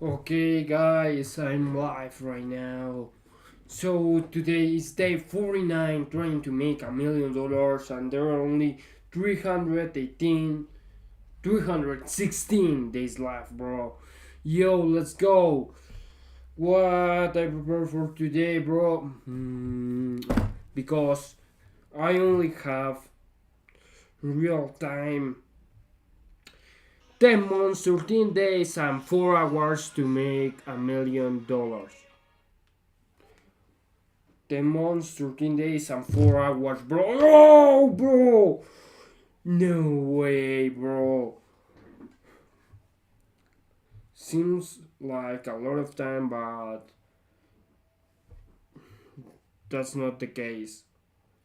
Okay, guys, I'm live right now. So today is day 49, trying to make $1 million, and there are only 318, 316 days left, bro. Yo, let's go. What I prepare for today, bro? Because I only have real time 10 months, 13 days, and 4 hours to make $1 million. 10 months, 13 days, and 4 hours, bro. No, bro! No way, bro. Seems like a lot of time, but that's not the case.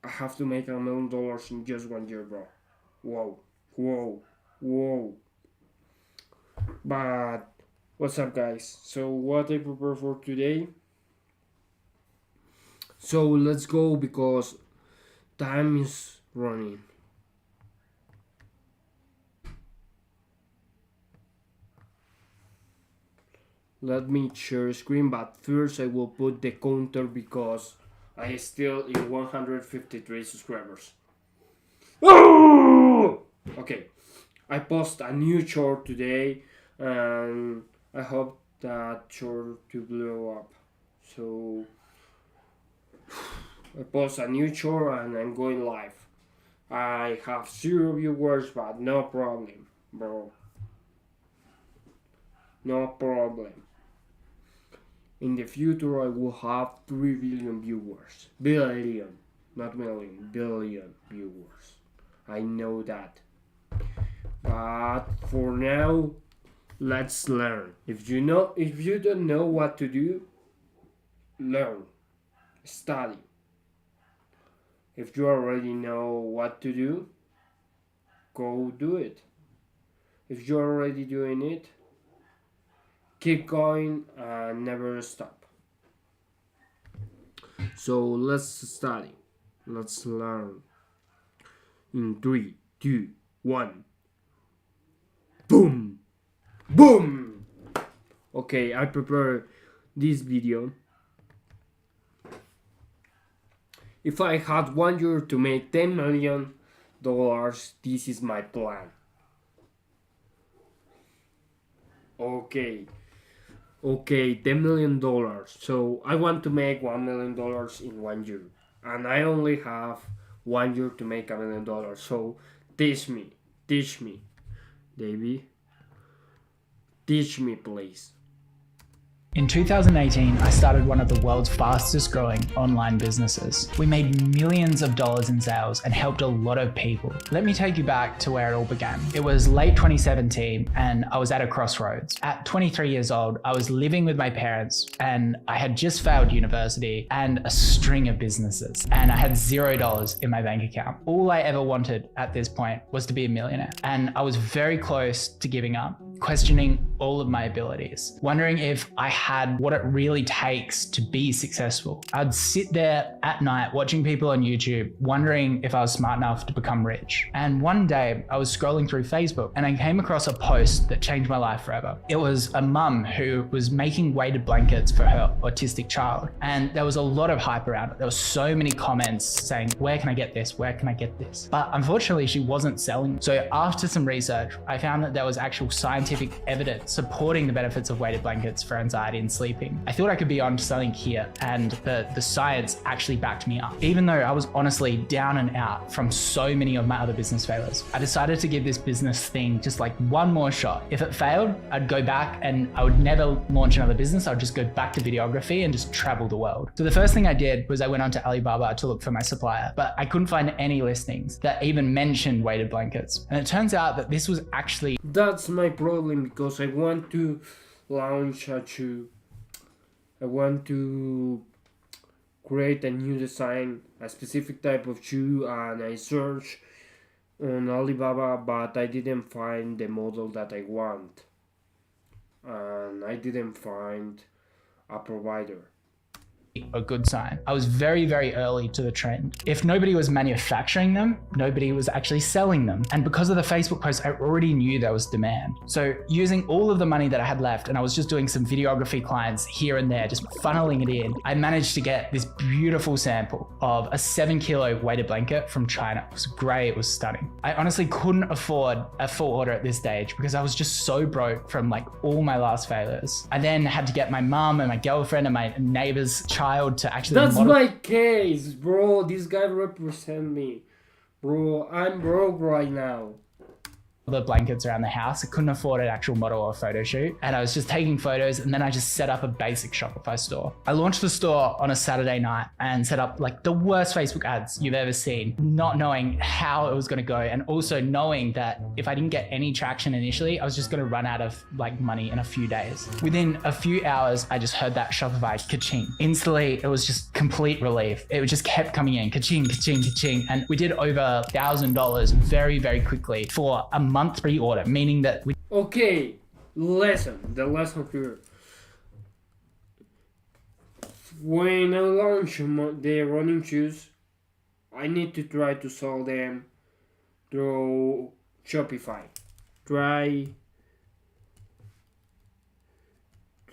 I have to make $1 million in just 1 year, bro. Whoa, whoa, whoa. But what's up, guys? So, what I prepare for today? So, let's go because time is running. Let me share screen, but first I will put the counter because I still in 153 subscribers. Oh! Okay, I post a new short today, and I hope that short to blow up. So I post a new short and I'm going live. I have 0 viewers, but no problem, bro. No problem. In the future, I will have 3 billion viewers. Billion, not million, billion viewers. I know that. But for now, let's learn. If you don't know what to do, learn, study. If you already know what to do, go do it. If you're already doing it, keep going and never stop. So let's study. Let's learn. In 3, 2, 1. Boom! Boom! Okay, I prepare this video. If I had 1 year to make $10 million, this is my plan. Okay, okay, $10 million. So I want to make $1 million in 1 year, and I only have 1 year to make $1 million. So teach me, Davey, teach me, please. In 2018, I started one of the world's fastest growing online businesses. We made millions of dollars in sales and helped a lot of people. Let me take you back to where it all began. It was late 2017 and I was at a crossroads. At 23 years old, I was living with my parents and I had just failed university and a string of businesses. And I had $0 in my bank account. All I ever wanted at this point was to be a millionaire. And I was very close to giving up, questioning all of my abilities, wondering if I had what it really takes to be successful. I'd sit there at night watching people on YouTube, wondering if I was smart enough to become rich. And one day I was scrolling through Facebook and I came across a post that changed my life forever. It was a mum who was making weighted blankets for her autistic child. And there was a lot of hype around it. There were so many comments saying, where can I get this? Where can I get this? But unfortunately, she wasn't selling. So after some research, I found that there was actual scientific evidence supporting the benefits of weighted blankets for anxiety and sleeping. I thought I could be on something here, and the science actually backed me up. Even though I was honestly down and out from so many of my other business failures, I decided to give this business thing just like one more shot. If it failed, I'd go back and I would never launch another business. I would just go back to videography and just travel the world. So the first thing I did was I went onto Alibaba to look for my supplier, but I couldn't find any listings that even mentioned weighted blankets. And it turns out that this was actually... That's my problem because I want to launch a shoe. I want to create a new design, a specific type of shoe, and I search on Alibaba, but I didn't find the model that I want, and I didn't find a provider. a good sign. I was very, very early to the trend. If nobody was manufacturing them, nobody was actually selling them. And because of the Facebook posts, I already knew there was demand. So using all of the money that I had left, and I was just doing some videography clients here and there, just funneling it in, I managed to get this beautiful sample of a 7-kilo weighted blanket from China. It was grey, it was stunning. I honestly couldn't afford a full order at this stage because I was just so broke from like all my last failures. I then had to get my mum and my girlfriend and my neighbor's child to actually That's model. my case, bro. This guy represent me. Bro, I'm broke right now. The blankets around the house. I couldn't afford an actual model or photo shoot. And I was just taking photos, and then I just set up a basic Shopify store. I launched the store on a Saturday night and set up like the worst Facebook ads you've ever seen, not knowing how it was going to go. And also knowing that if I didn't get any traction initially, I was just going to run out of like money in a few days. Within a few hours, I just heard that Shopify ka-ching. Instantly, it was just complete relief. It just kept coming in, ka-ching, ka-ching, ka-ching. And we did over $1,000 very, very quickly for a month pre-order, meaning that we... Okay, the lesson here. When I launch the running shoes, I need to try to sell them through Shopify. Try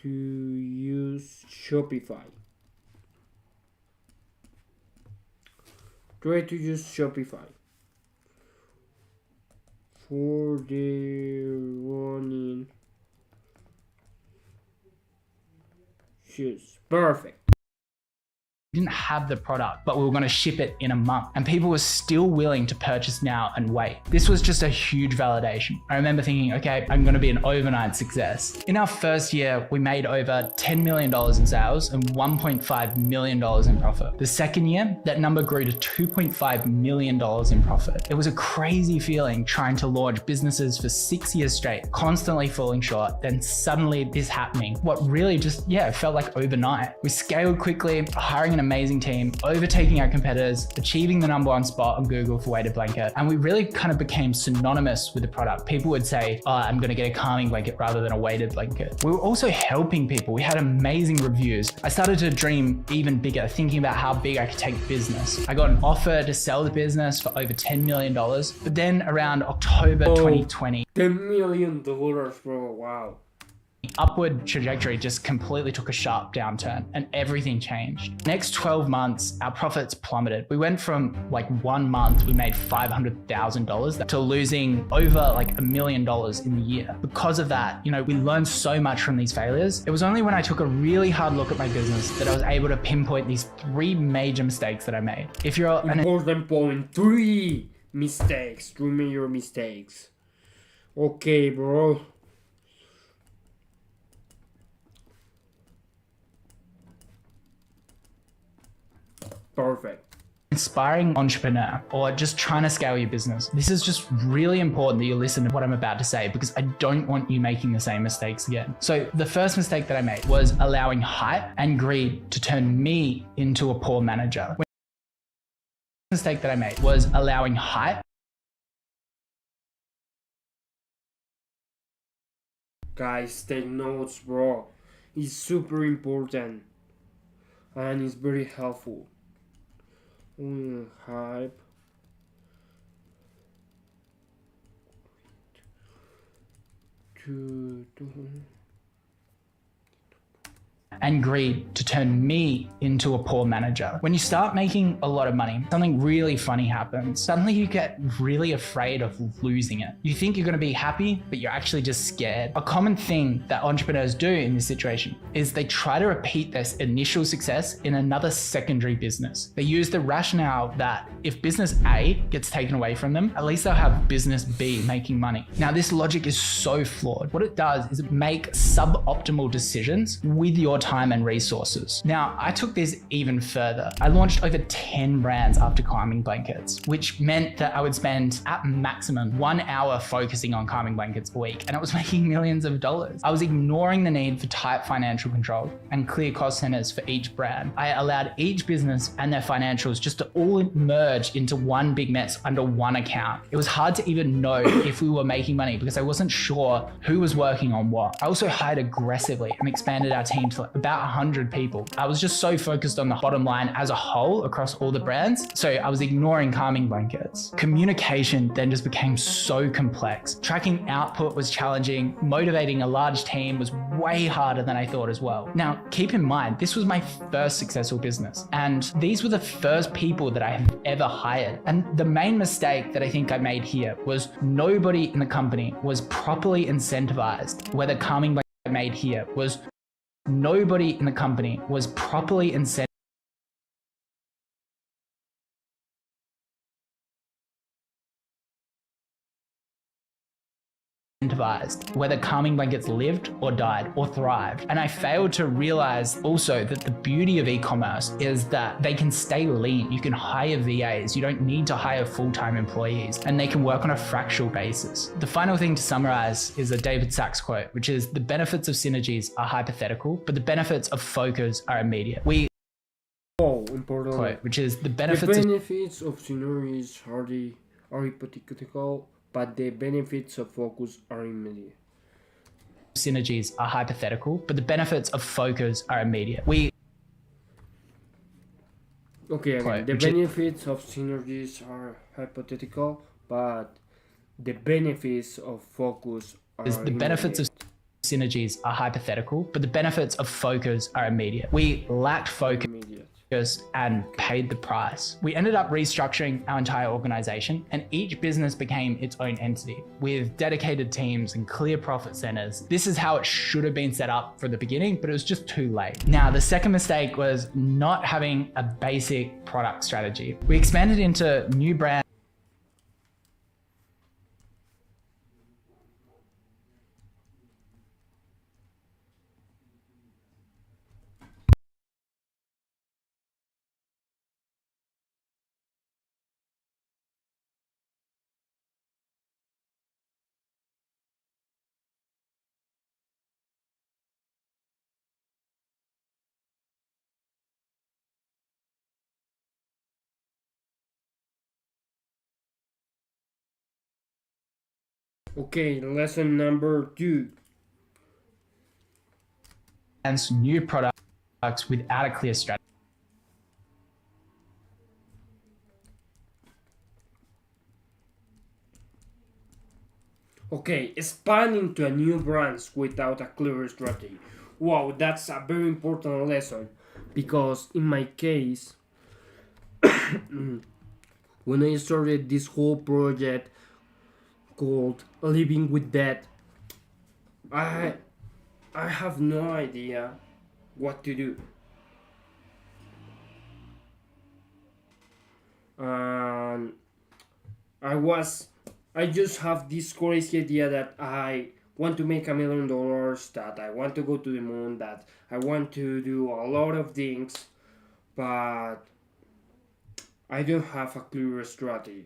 to use Shopify. Try to use Shopify for the running shoes. Perfect. didn't have the product, but we were going to ship it in a month, and people were still willing to purchase now and wait. This was just a huge validation. I remember thinking, okay, I'm going to be an overnight success. In our first year, we made over $10 million in sales and $1.5 million in profit. The second year, that number grew to $2.5 million in profit. It was a crazy feeling trying to launch businesses for 6 years straight, constantly falling short, then suddenly this happening. What really just, it felt like overnight. We scaled quickly, hiring an amazing team, overtaking our competitors, achieving the #1 spot on Google for weighted blanket. And we really kind of became synonymous with the product. People would say, oh, I'm going to get a calming blanket rather than a weighted blanket. We were also helping people. We had amazing reviews. I started to dream even bigger, thinking about how big I could take the business. I got an offer to sell the business for over $10 million. But then around October 2020, $10 million, bro, wow. upward trajectory just completely took a sharp downturn and everything changed. Next 12 months, our profits plummeted. We went from like 1 month, we made $500,000 to losing over like $1 million in the year. Because of that, we learned so much from these failures. It was only when I took a really hard look at my business that I was able to pinpoint these 3 major mistakes that I made. If you're Important point, 3 mistakes, 3 major mistakes. Okay, bro. Perfect. Inspiring entrepreneur or just trying to scale your business, this is just really important that you listen to what I'm about to say, because I don't want you making the same mistakes again. So the first mistake that I made was allowing hype and greed to turn me into a poor manager. The mistake that I made was allowing hype. Guys, take notes, bro. It's super important and it's very helpful. Hype and greed to turn me into a poor manager. When you start making a lot of money, something really funny happens. Suddenly you get really afraid of losing it. You think you're going to be happy, but you're actually just scared. A common thing that entrepreneurs do in this situation is they try to repeat this initial success in another secondary business. They use the rationale that if business A gets taken away from them, at least they'll have business B making money. Now, this logic is so flawed. What it does is make suboptimal decisions with your time and resources. Now, I took this even further. I launched over 10 brands after calming blankets, which meant that I would spend at maximum 1 hour focusing on calming blankets a week, and I was making millions of dollars. I was ignoring the need for tight financial control and clear cost centers for each brand. I allowed each business and their financials just to all merge into one big mess under one account. It was hard to even know if we were making money because I wasn't sure who was working on what. I also hired aggressively and expanded our team to like about 100 people. I was just so focused on the bottom line as a whole across all the brands. So I was ignoring calming blankets. Communication then just became so complex. Tracking output was challenging. Motivating a large team was way harder than I thought as well. Now, keep in mind, this was my first successful business, and these were the first people that I have ever hired. And the main mistake that I think I made here was nobody in the company was properly incentivized. Whether calming blanket made here was nobody in the company was properly incentivized whether calming blankets lived or died or thrived. And I failed to realize also that the beauty of e-commerce is that they can stay lean. You can hire VAs. You don't need to hire full-time employees, and they can work on a fractional basis. The final thing to summarize is a David Sachs quote, which is, the benefits of synergies are hypothetical, but the benefits of focus are immediate. Important Quote, which is, the benefits of synergies are hypothetical, but the benefits of focus are immediate. Synergies are hypothetical, but the benefits of focus are immediate. Okay, again, the benefits of synergies are hypothetical, but the benefits of focus are immediate. Benefits of synergies are hypothetical, but the benefits of focus are immediate. We lacked focus and paid the price. We ended up restructuring our entire organization, and each business became its own entity with dedicated teams and clear profit centers. This is how it should have been set up from the beginning, but it was just too late. Now, the second mistake was not having a basic product strategy. We expanded into new brands. Okay, lesson number 2. New products without a clear strategy. Okay, expanding to a new brands without a clear strategy. Wow, that's a very important lesson, because in my case, when I started this whole project called Living with Debt, I have no idea what to do. And I just have this crazy idea that I want to make $1 million, that I want to go to the moon, that I want to do a lot of things, but I don't have a clear strategy.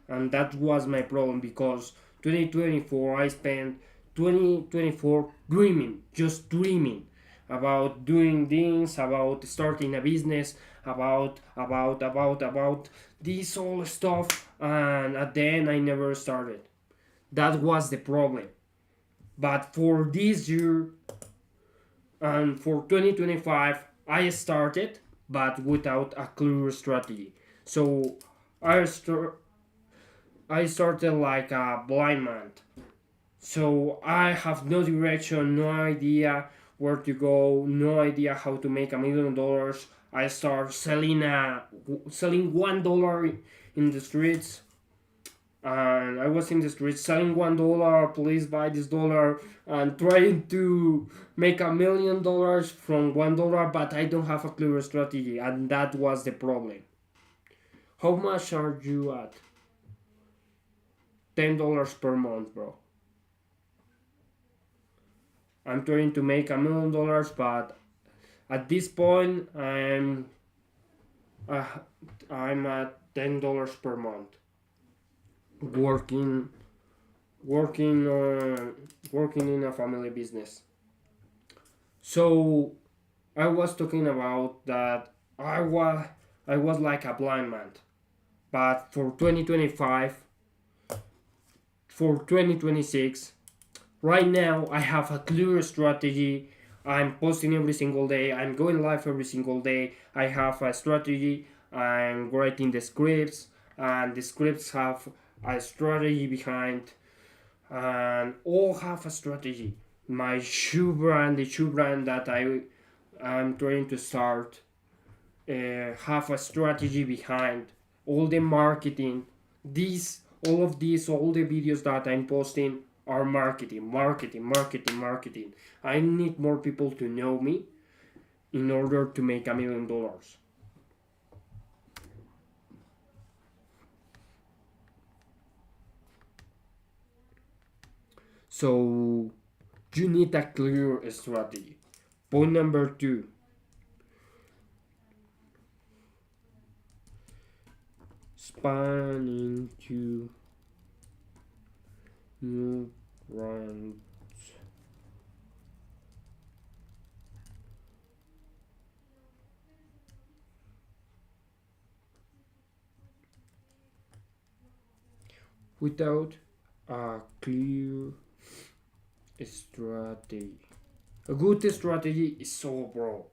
And that was my problem, because 2024 I spent 2024 dreaming, just dreaming about doing things, about starting a business, about this all stuff, and at the end I never started. That was the problem. But for this year and for 2025 I started, but without a clear strategy. So I started like a blind man. So I have no direction, no idea where to go, no idea how to make $1 million. I start selling $1 in the streets, and I was in the streets selling $1. Please buy this dollar, and trying to make $1 million from $1, but I don't have a clear strategy, and that was the problem. How much are you at? $10 per month, bro. I'm trying to make $1 million, but at this point I'm at $10 per month, working in a family business. So I was talking about that I was like a blind man, but for 2025, for 2026, Right now, I have a clear strategy. I'm posting every single day. I'm going live every single day. I have a strategy. I'm writing the scripts, and the scripts have a strategy behind, and all have a strategy. My shoe brand, the shoe brand that I'm trying to start, have a strategy behind. All the marketing, all the videos that I'm posting are marketing. I need more people to know me in order to make $1 million. So you need a clear strategy. Point number 2. Span into new brands. Without a clear strategy. A good strategy is so bro.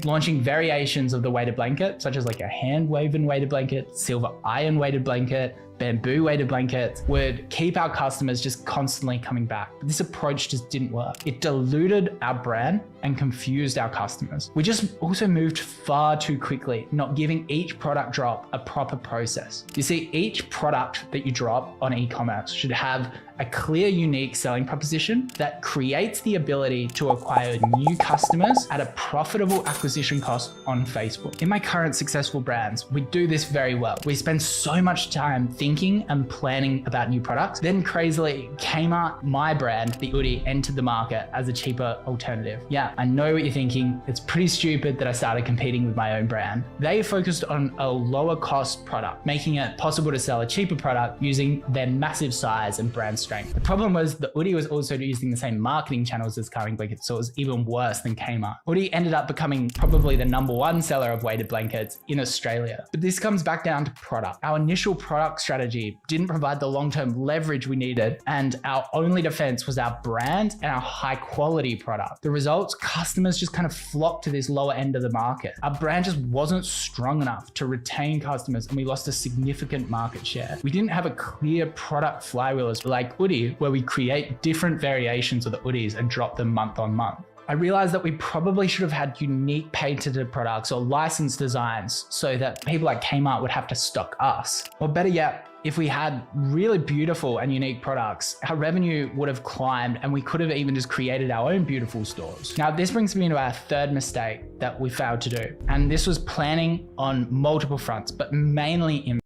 Launching variations of the weighted blanket, such as like a hand woven weighted blanket, silver iron weighted blanket, bamboo weighted blankets, would keep our customers just constantly coming back. But this approach just didn't work. It diluted our brand and confused our customers. We just also moved far too quickly, not giving each product drop a proper process. You see, each product that you drop on e-commerce should have a clear, unique selling proposition that creates the ability to acquire new customers at a profitable acquisition cost on Facebook. In my current successful brands, we do this very well. We spend so much time thinking and planning about new products. Then crazily, Kmart, my brand, the Oodie, entered the market as a cheaper alternative. Yeah, I know what you're thinking. It's pretty stupid that I started competing with my own brand. They focused on a lower cost product, making it possible to sell a cheaper product using their massive size and brand strength. The problem was the Oodie was also using the same marketing channels as Calming Blankets, so it was even worse than Kmart. Oodie ended up becoming probably the #1 seller of weighted blankets in Australia. But this comes back down to product. Our initial product strategy didn't provide the long-term leverage we needed, and our only defense was our brand and our high quality product. The results, customers just kind of flocked to this lower end of the market. Our brand just wasn't strong enough to retain customers, and we lost a significant market share. We didn't have a clear product flywheel like Oodie, where we create different variations of the Oodies and drop them month on month. I realized that we probably should have had unique patented products or licensed designs so that people like Kmart would have to stock us. Or better yet, if we had really beautiful and unique products, our revenue would have climbed and we could have even just created our own beautiful stores. Now, this brings me to our third mistake that we failed to do. And this was planning on multiple fronts, but mainly in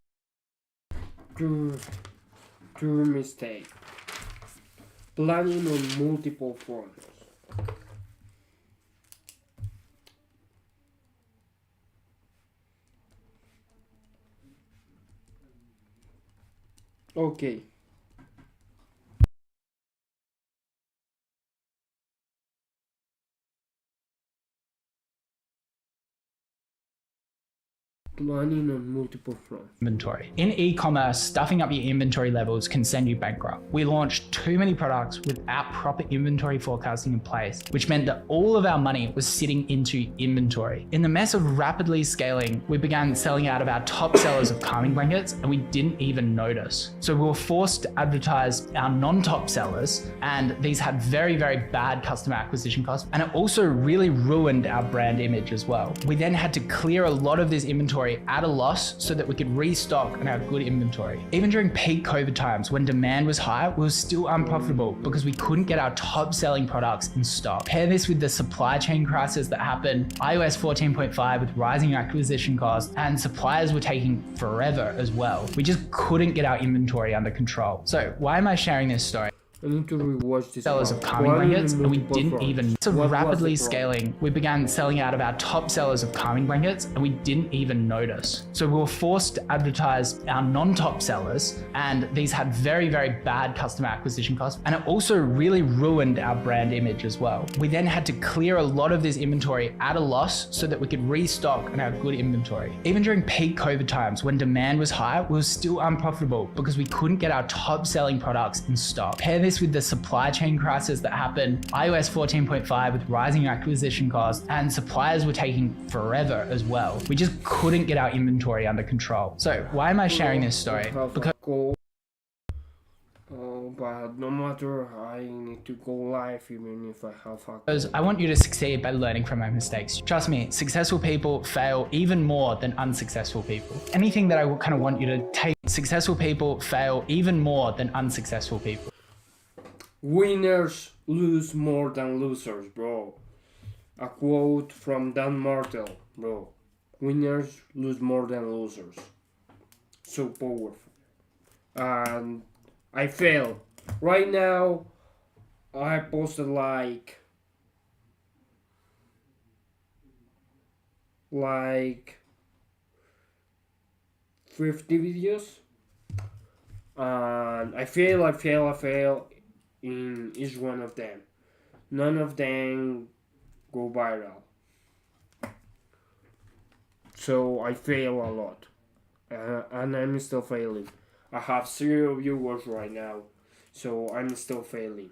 True mistake. Planning on multiple fronts. Okay. Planning on multiple fronts. Inventory. In e-commerce, stuffing up your inventory levels can send you bankrupt. We launched too many products without proper inventory forecasting in place, which meant that all of our money was sitting into inventory. In the mess of rapidly scaling, we began selling out of our top sellers of calming blankets, and we didn't even notice. So we were forced to advertise our non-top sellers, and these had very, very bad customer acquisition costs, and it also really ruined our brand image as well. We then had to clear a lot of this inventory at a loss so that we could restock and have good inventory. Even during peak COVID times when demand was high, we were still unprofitable because we couldn't get our top selling products in stock. Pair this with the supply chain crisis that happened, iOS 14.5 with rising acquisition costs, and suppliers were taking forever as well. We just couldn't get our inventory under control. So why am I sharing this story? I need to rewatch this. Sellers of calming blankets, and we didn't even. So rapidly scaling, we began selling out of our top sellers of calming blankets, and we didn't even notice. So we were forced to advertise our non-top sellers, and these had very, very bad customer acquisition costs, and it also really ruined our brand image as well. We then had to clear a lot of this inventory at a loss so that we could restock and have good inventory. Even during peak COVID times, when demand was high, we were still unprofitable because we couldn't get our top selling products in stock. Pair this with the supply chain crisis that happened, iOS 14.5 with rising acquisition costs, and suppliers were taking forever as well. We just couldn't get our inventory under control. So why am I sharing this story? But no matter, I need to go live even if I have a Because I want you to succeed by learning from my mistakes. Trust me, successful people fail even more than unsuccessful people. Anything that I kind of want you to take, successful people fail even more than unsuccessful people. Winners lose more than losers, bro. A quote from Dan Martel, bro. Winners lose more than losers. So powerful. And I failed. Right now, I posted like 50 videos. And I fail in each one of them. None of them go viral. So I fail a lot. And I'm still failing. I have 0 viewers right now. So I'm still failing.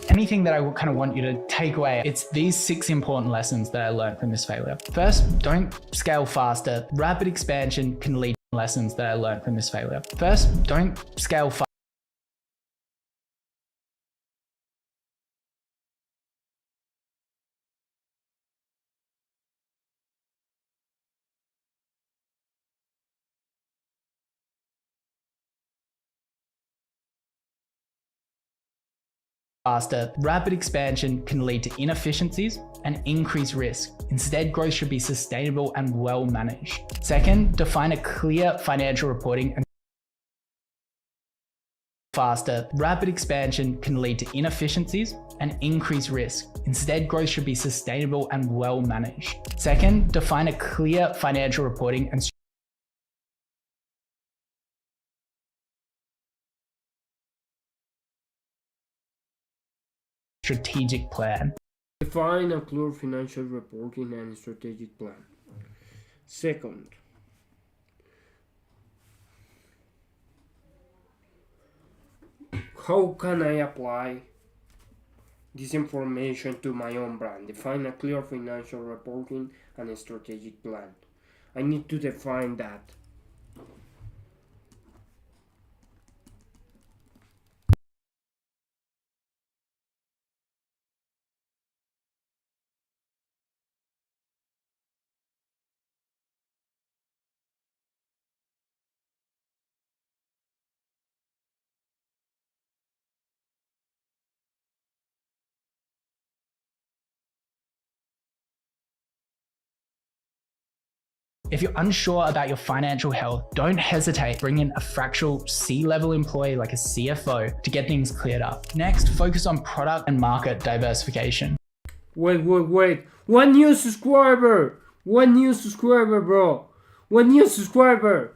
Anything that I kind of want you to take away, it's these 6 important lessons that I learned from this failure. First, don't scale faster. Rapid expansion can lead to lessons that I learned from this failure. First, don't scale faster. Rapid expansion can lead to inefficiencies and increased risk. Instead, growth should be sustainable and well managed. Second, define a clear financial reporting and faster. Rapid expansion can lead to inefficiencies and increased risk. Instead, growth should be sustainable and well managed. Second, define a clear financial reporting and strategic plan. Define a clear financial reporting and strategic plan. Second, how can I apply this information to my own brand? Define a clear financial reporting and a strategic plan. I need to define that. If you're unsure about your financial health, don't hesitate. Bring in a fractional C-level employee like a CFO to get things cleared up. Next, focus on product and market diversification. Wait. 1 new subscriber! 1 new subscriber, bro! 1 new subscriber!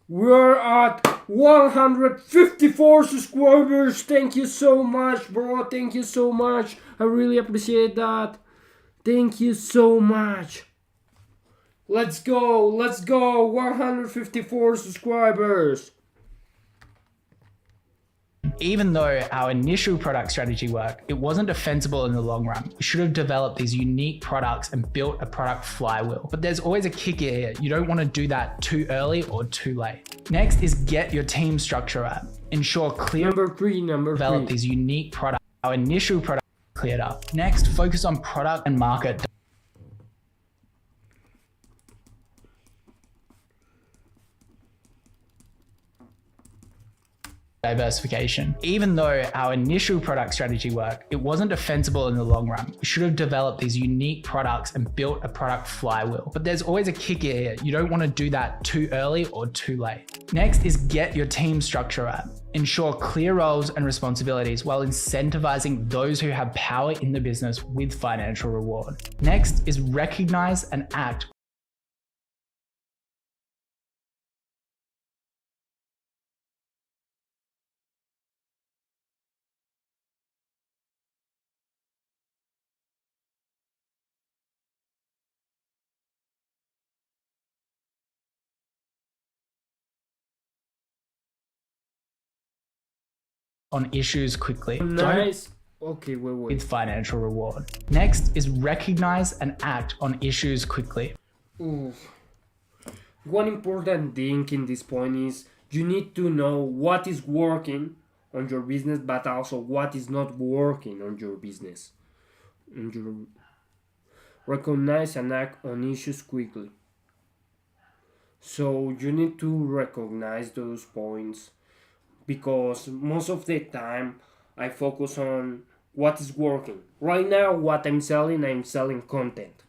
We're at 154 subscribers! Thank you so much, bro! Thank you so much! I really appreciate that! Thank you so much! Let's go! 154 subscribers! Even though our initial product strategy worked, it wasn't defensible in the long run. We should have developed these unique products and built a product flywheel. But there's always a kicker here. You don't want to do that too early or too late. Next is get your team structure right. Ensure clear. Number three. Develop these unique products. Our initial product cleared up. Next, focus on product and market diversification. Even though our initial product strategy worked, it wasn't defensible in the long run. We should have developed these unique products and built a product flywheel. But there's always a kicker here. You don't want to do that too early or too late. Next is get your team structure right. Ensure clear roles and responsibilities while incentivizing those who have power in the business with financial reward. Next is recognize and act on issues quickly. Nice. Okay, wait. With financial reward. Next is recognize and act on issues quickly. Ooh. One important thing in this point is you need to know what is working on your business, but also what is not working on your business. And you recognize and act on issues quickly. So you need to recognize those points, because most of the time I focus on what is working. Right now, what I'm selling content.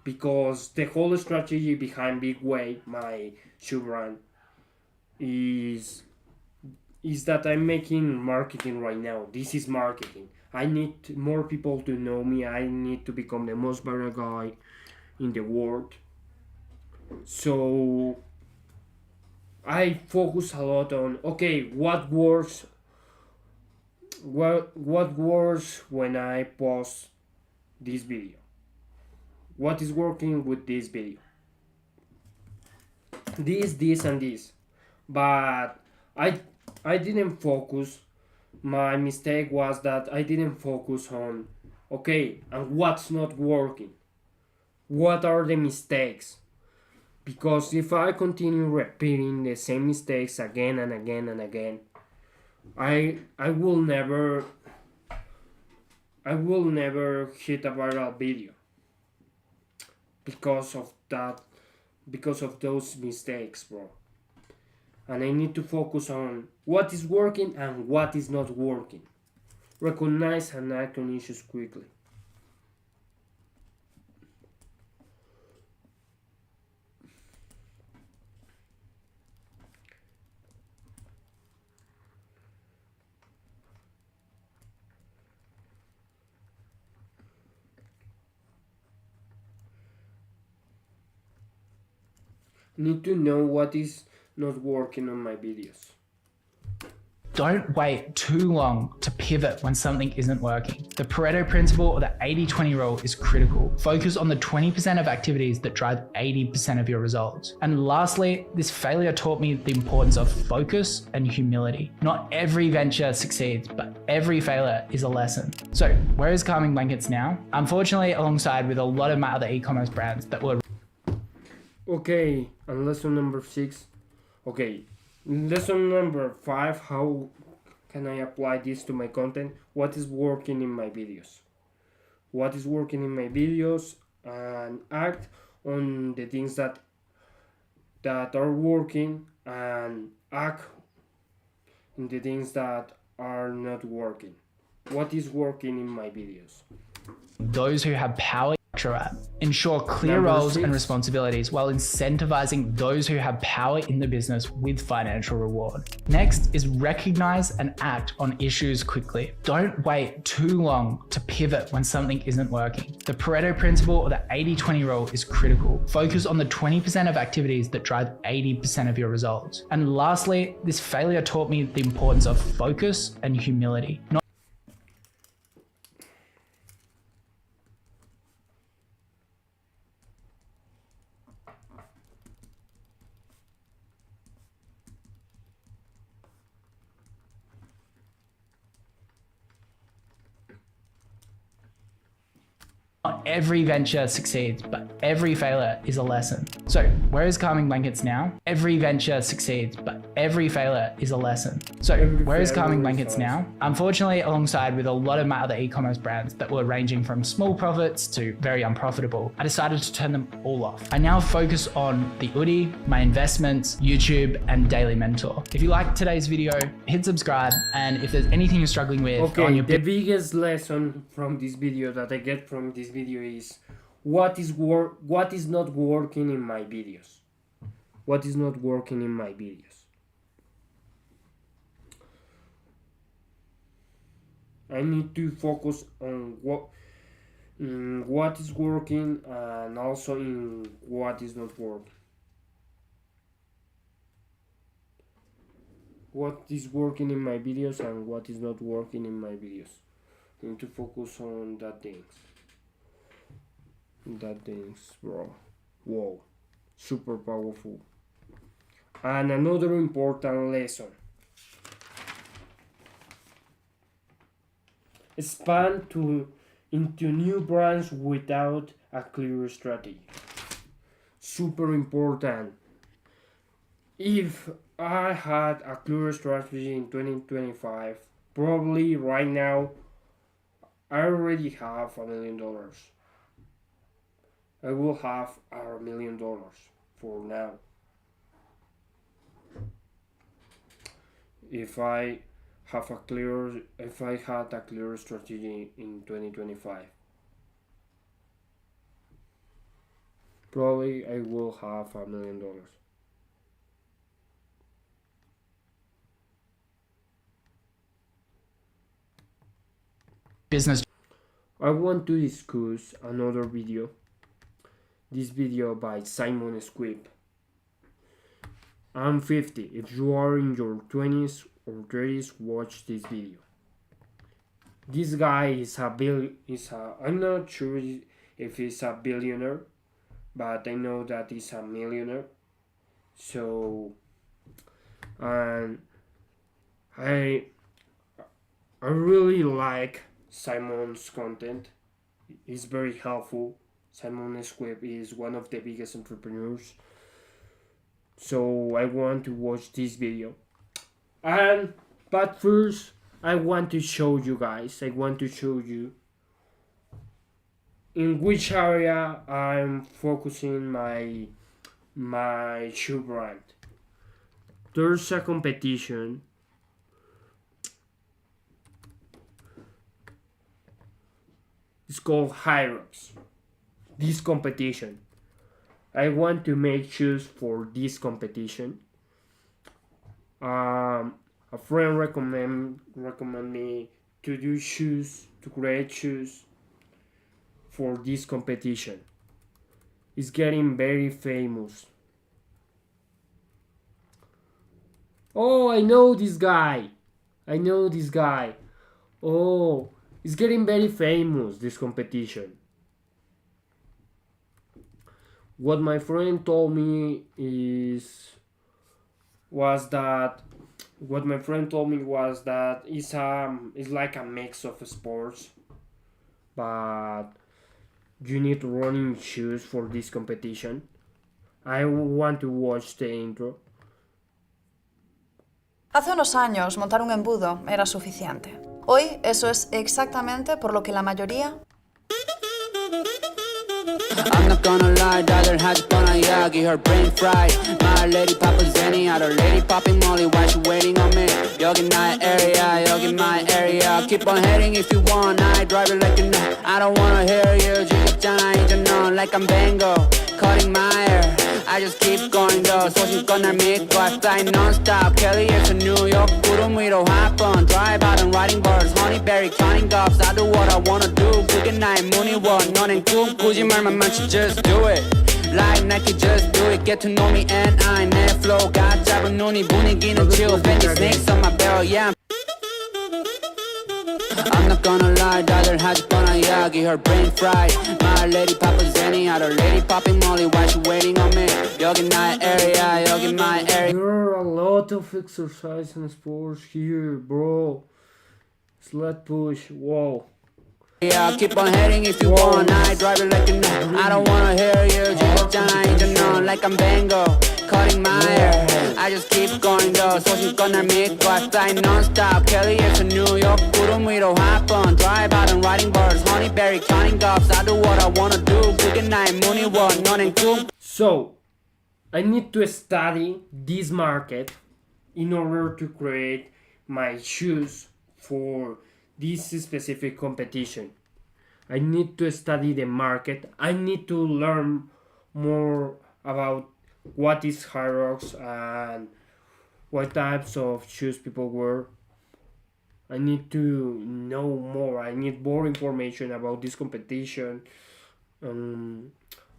Because the whole strategy behind Big Way, my shoe brand, is that I'm making marketing right now. This is marketing. I need more people to know me. I need to become the most viral guy in the world. So I focus a lot on, okay, what works when I post this video, what is working with this video, this and this. But I didn't focus. My mistake was that I didn't focus on, okay, and what's not working, what are the mistakes. Because if I continue repeating the same mistakes again and again and again, I will never hit a viral video because of those mistakes, bro. And I need to focus on what is working and what is not working. Recognize and act on issues quickly. Need to know what is not working on my videos. Don't wait too long to pivot when something isn't working. The Pareto principle or the 80-20 rule is critical. Focus on the 20% of activities that drive 80% of your results. And lastly, this failure taught me the importance of focus and humility. Not every venture succeeds, but every failure is a lesson. So where is Calming Blankets now? Unfortunately, alongside with a lot of my other e-commerce brands that were Okay, and lesson number 6. Okay, lesson number 5, how can I apply this to my content? What is working in my videos? What is working in my videos, and act on the things that are working, and act on the things that are not working. What is working in my videos? Those who have power. Ensure clear roles and responsibilities while incentivizing those who have power in the business with financial reward. Next is recognize and act on issues quickly. Don't wait too long to pivot when something isn't working. The Pareto principle or the 80-20 rule is critical. Focus on the 20% of activities that drive 80% of your results. And lastly, this failure taught me the importance of focus and humility. Not every venture succeeds, but every failure is a lesson. So where is Calming Blankets now? Every venture succeeds, but every failure is a lesson. So where is Calming Blankets now? Unfortunately, alongside with a lot of my other e-commerce brands that were ranging from small profits to very unprofitable, I decided to turn them all off. I now focus on the Oodie, my investments, YouTube, and Daily Mentor. If you liked today's video, hit subscribe, and if there's anything you're struggling with on your the biggest lesson from this video that I get from this video is what is not working in my videos. What is not working in my videos. I need to focus on what is working and also in what is not working. What is working in my videos and what is not working in my videos. I need to focus on that things. That things, bro. Whoa. Super powerful. And another important lesson. Expand into new brands without a clear strategy. Super important. If I had a clear strategy in 2025, probably right now I already have $1 million. I will have $1 million for now. If I had a clear strategy in 2025, probably I will have $1 million. business. I want to discuss another video. This video by Simon Squibb. I'm 50. If you are in your 20s or 30s, watch this video. This guy is I'm not sure if he's a billionaire, but I know that he's a millionaire. So, and I really like Simon's content. It's very helpful. Simon Squibb is one of the biggest entrepreneurs. So I want to watch this video. But first I want to show you guys. I want to show you in which area I'm focusing my shoe brand. There's a competition. It's called Hyrox. This competition. I want to make shoes for this competition. A friend recommend me to do shoes, to create shoes for this competition. It's getting very famous. Oh, I know this guy. Oh, it's getting very famous, this competition. What my friend told me was that it's like a mix of sports, but you need running shoes for this competition. I want to watch the intro. Hace unos años montar un embudo era suficiente. Hoy eso es exactamente por lo que la mayoría... I'm not gonna lie, daughter has gone Yagi, her brain fried. My lady Papa Zenny, other lady popping Molly, why she waiting on me? Yogi my area, keep on heading if you want, I drive it like you know. I don't wanna hear you, you know, like I'm Bango, cutting my hair. I just keep going though, 소식껏 날 믿고 I fly non-stop, Kelly에서 New York 구름 위로 hop on, drive out and riding birds, honeyberry counting gobs, I do what I wanna do, 그게 나의 문의원, 너넨 꿈꾸지 말만 많지, just do it. Like Nike, just do it, get to know me and I 내 flow가 짧은 눈이 분위기는 chill, Fendi snakes on my barrel, yeah. I'm not gonna lie, daughter has gone Yagi, her brain fried. My lady Papa Zenny, other lady popping Molly, why she waiting on me? Yogi my area. There are a lot of exercise and sports here, bro. Sled push, whoa. Yeah, keep on heading if you want, I drive it like you know. I don't wanna hear you, just you know, like I'm Bango. cutting my hair. I just keep going though, 소식껏 날 믿고 I fly non-stop. LA에서 New York 구름 위로 hop on. Drive out and riding birds, honeyberry counting gobs. I do what I wanna do, 그게 나의 문이원. 너는 꿈. So, I need to study this market in order to create my shoes for this specific competition. I need to study the market. I need to learn more about what is High Rocks and what types of shoes people wear. I need to know more. I need more information about this competition and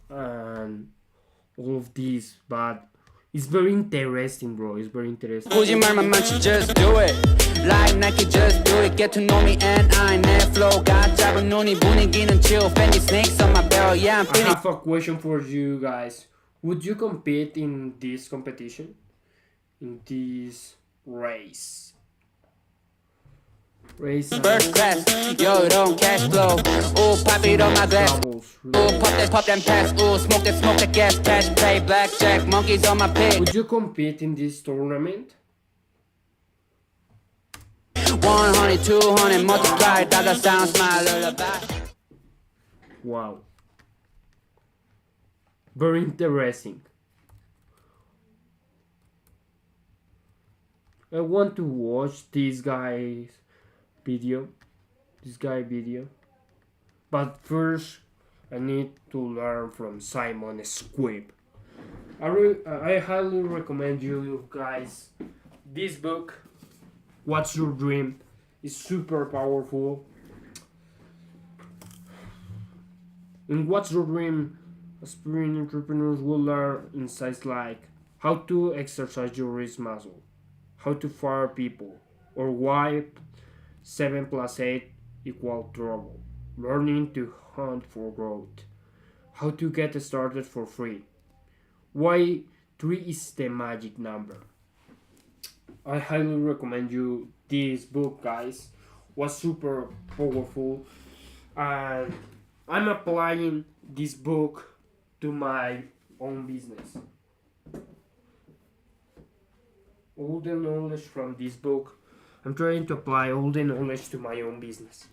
all of this. But it's very interesting, bro. It's very interesting. 거짓말만 많지, just do it. Like Nike, just do it. Get to know me and I 내 flow가 짧은 눈이 분위기는 chill. Fendi snakes on my belt, yeah, I'm I feeling. have a question for you guys. Would you compete in this competition? In this race? First class, yo, don't cash flow. Ooh, pop it on my glass. Doubles, Ooh, pop that pass. Ooh, smoke that gas, cash play, blackjack, monkeys on my pig. Would you compete in this tournament? 100, 200, multiply, dollar sound, smile, lullaby. Wow. Very interesting. I want to watch this guy's video. But first, I need to learn from Simon Squibb. I highly recommend you guys this book, What's Your Dream? It's super powerful. In What's Your Dream, aspiring entrepreneurs will learn insights like how to exercise your risk muscle, how to fire people, or why 7 + 8 = trouble, learning to hunt for growth, how to get started for free, why 3 is the magic number. I highly recommend you this book, guys. Was super powerful, and I'm applying this book to my own business. All the knowledge from this book, I'm trying to apply all the knowledge to my own business.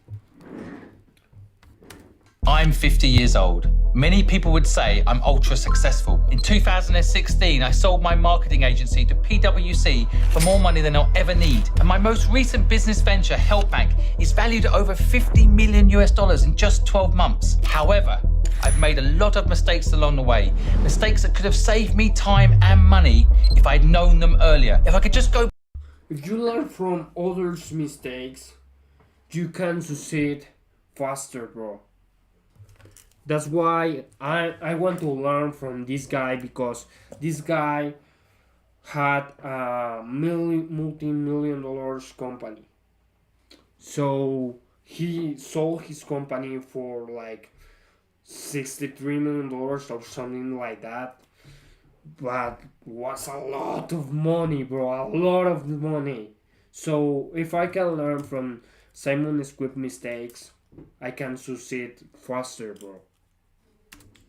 I'm 50 years old. Many people would say I'm ultra successful. In 2016, I sold my marketing agency to PwC for more money than I'll ever need. And my most recent business venture, HealthBank, is valued at over $50 million in just 12 months. However, I've made a lot of mistakes along the way. Mistakes that could have saved me time and money if I'd known them earlier. If I could just go. If you learn from others' mistakes, you can succeed faster, bro. That's why I want to learn from this guy, because this guy had a multi-million dollars company. So he sold his company for like $63 million or something like that. But was a lot of money, bro, a lot of money. So if I can learn from Simon Squibb mistakes, I can succeed faster, bro.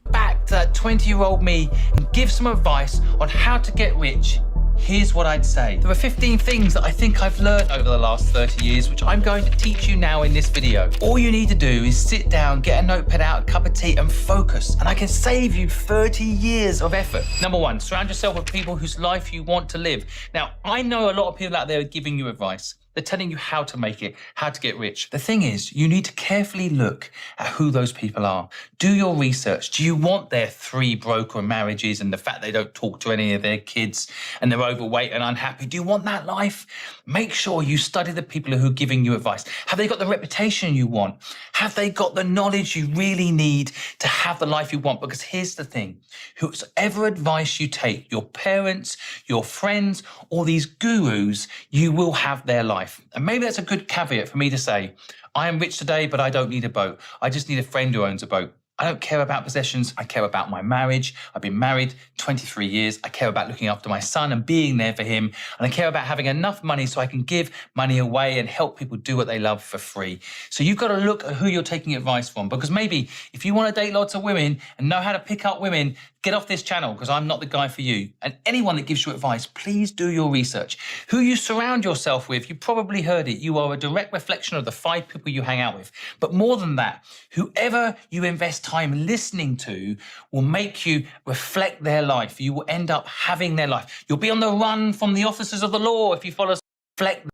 Back to that 20-year-old me and give some advice on how to get rich, here's what I'd say. There are 15 things that I think I've learned over the last 30 years, which I'm going to teach you now in this video. All you need to do is sit down, get a notepad out, a cup of tea, and focus. And I can save you 30 years of effort. Number 1, surround yourself with people whose life you want to live. Now, I know a lot of people out there are giving you advice. They're telling you how to make it, how to get rich. The thing is, you need to carefully look at who those people are. Do your research. Do you want their 3 broken marriages and the fact they don't talk to any of their kids and they're overweight and unhappy? Do you want that life? Make sure you study the people who are giving you advice. Have they got the reputation you want? Have they got the knowledge you really need to have the life you want? Because here's the thing, whoever advice you take, your parents, your friends, or these gurus, you will have their life. And maybe that's a good caveat for me to say, I am rich today, but I don't need a boat. I just need a friend who owns a boat. I don't care about possessions. I care about my marriage. I've been married 23 years. I care about looking after my son and being there for him. And I care about having enough money so I can give money away and help people do what they love for free. So you've got to look at who you're taking advice from, because maybe if you want to date lots of women and know how to pick up women, get off this channel because I'm not the guy for you. And anyone that gives you advice, please do your research. Who you surround yourself with, you probably heard it. You are a direct reflection of the 5 people you hang out with. But more than that, whoever you invest time listening to will make you reflect their life. You will end up having their life. You'll be on the run from the officers of the law if you follow reflect.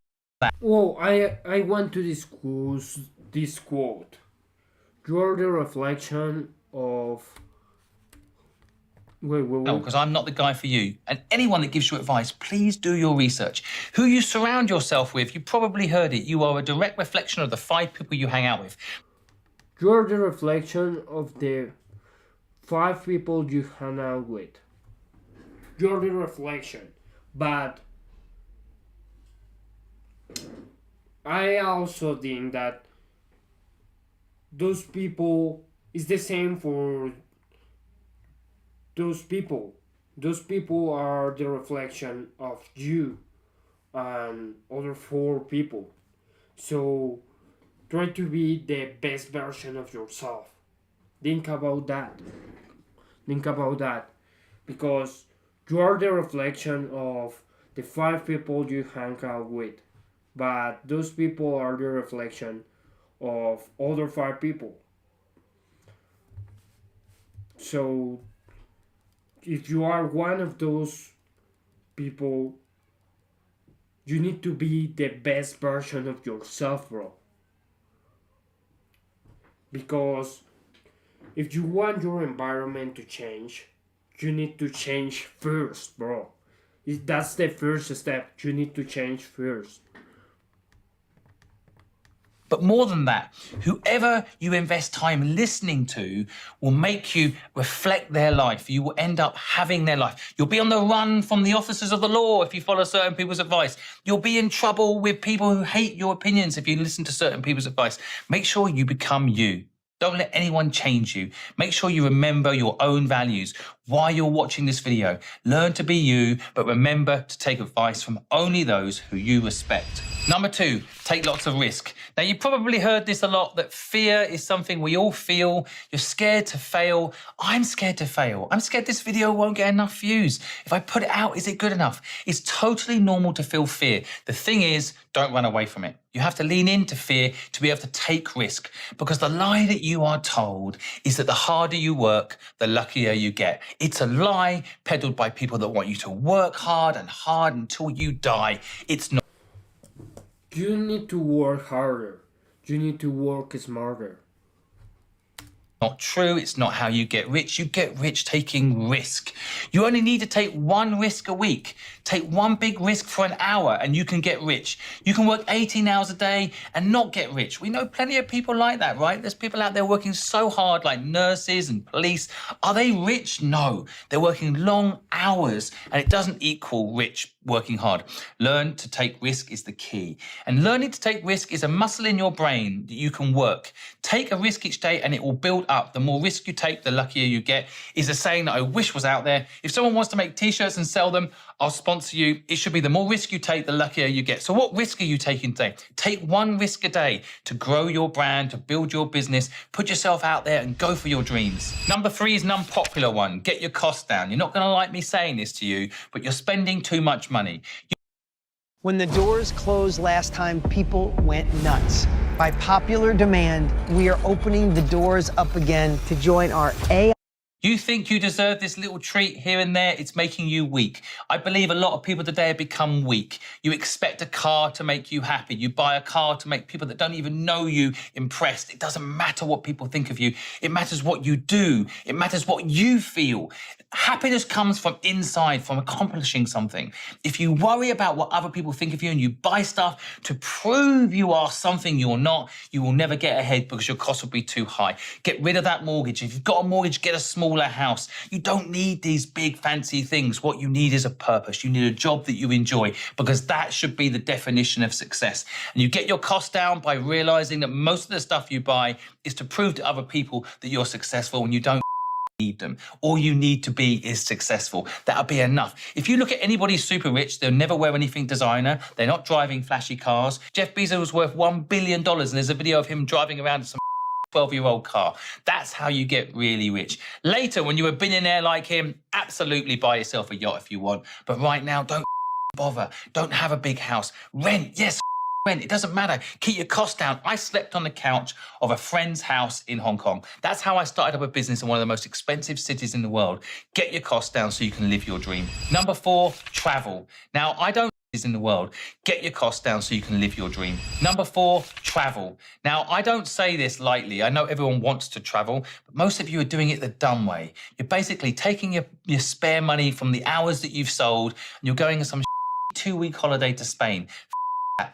Oh, I want to discuss this quote. You are the reflection of... Wait. Because I'm not the guy for you. And anyone that gives you advice, please do your research. Who you surround yourself with, you probably heard it. You are a direct reflection of the 5 people you hang out with. You are the reflection of the 5 people you hang out with. You are the reflection. But I also think that those people is the same for those people. Those people are the reflection of you and other 4 people. So try to be the best version of yourself. Think about that. Because you are the reflection of the 5 people you hang out with. But those people are the reflection of other 5 people. So if you are one of those people, you need to be the best version of yourself, bro. Because if you want your environment to change, you need to change first, bro. That's the first step. You need to change first. But more than that, whoever you invest time listening to will make you reflect their life. You will end up having their life. You'll be on the run from the officers of the law if you follow certain people's advice. You'll be in trouble with people who hate your opinions if you listen to certain people's advice. Make sure you become you. Don't let anyone change you. Make sure you remember your own values. Why you're watching this video. Learn to be you, but remember to take advice from only those who you respect. Number 2, take lots of risk. Now, you probably heard this a lot, that fear is something we all feel. You're scared to fail. I'm scared to fail. I'm scared this video won't get enough views. If I put it out, is it good enough? It's totally normal to feel fear. The thing is, don't run away from it. You have to lean into fear to be able to take risk, because the lie that you are told is that the harder you work, the luckier you get. It's a lie peddled by people that want you to work hard until you die. It's not. You need to work harder. You need to work smarter. Not true. It's not how you get rich. You get rich taking risk. You only need to take 1 risk a week. Take 1 big risk for an hour and you can get rich. You can work 18 hours a day and not get rich. We know plenty of people like that, right? There's people out there working so hard, like nurses and police. Are they rich? No. They're working long hours and it doesn't equal rich working hard. Learn to take risk is the key. And learning to take risk is a muscle in your brain that you can work. Take a risk each day and it will build up. The more risk you take, the luckier you get, is a saying that I wish was out there. If someone wants to make t-shirts and sell them, I'll sponsor you. It should be the more risk you take, the luckier you get. So what risk are you taking today? Take 1 risk a day to grow your brand, to build your business, put yourself out there and go for your dreams. Number 3 is an unpopular one. Get your costs down. You're not going to like me saying this to you, but you're spending too much money. When the doors closed last time, people went nuts. By popular demand, we are opening the doors up again to join our AI. You think you deserve this little treat here and there, it's making you weak. I believe a lot of people today have become weak. You expect a car to make you happy. You buy a car to make people that don't even know you impressed. It doesn't matter what people think of you. It matters what you do. It matters what you feel. Happiness comes from inside, from accomplishing something. If you worry about what other people think of you and you buy stuff to prove you are something you're not, you will never get ahead because your costs will be too high. Get rid of that mortgage. If you've got a mortgage, get a smaller house. You don't need these big fancy things. What you need is a purpose. You need a job that you enjoy, because that should be the definition of success. And you get your costs down by realizing that most of the stuff you buy is to prove to other people that you're successful, and you don't need them. All you need to be is successful. That'll be enough. If you look at anybody super rich, they'll never wear anything designer. They're not driving flashy cars. Jeff Bezos was worth $1 billion, and there's a video of him driving around in some 12-year-old car. That's how you get really rich. Later, when you're a billionaire like him, absolutely buy yourself a yacht if you want. But right now, don't bother. Don't have a big house. Rent, yes, rent. It doesn't matter. Keep your costs down. I slept on the couch of a friend's house in Hong Kong. That's how I started up a business in one of the most expensive cities in the world. Get your costs down so you can live your dream. Number 4, travel. Now, I don't in the world. Get your costs down so you can live your dream. Number 4, travel. Now, I don't say this lightly. I know everyone wants to travel, but most of you are doing it the dumb way. You're basically taking your spare money from the hours that you've sold and you're going on some 2-week holiday to Spain.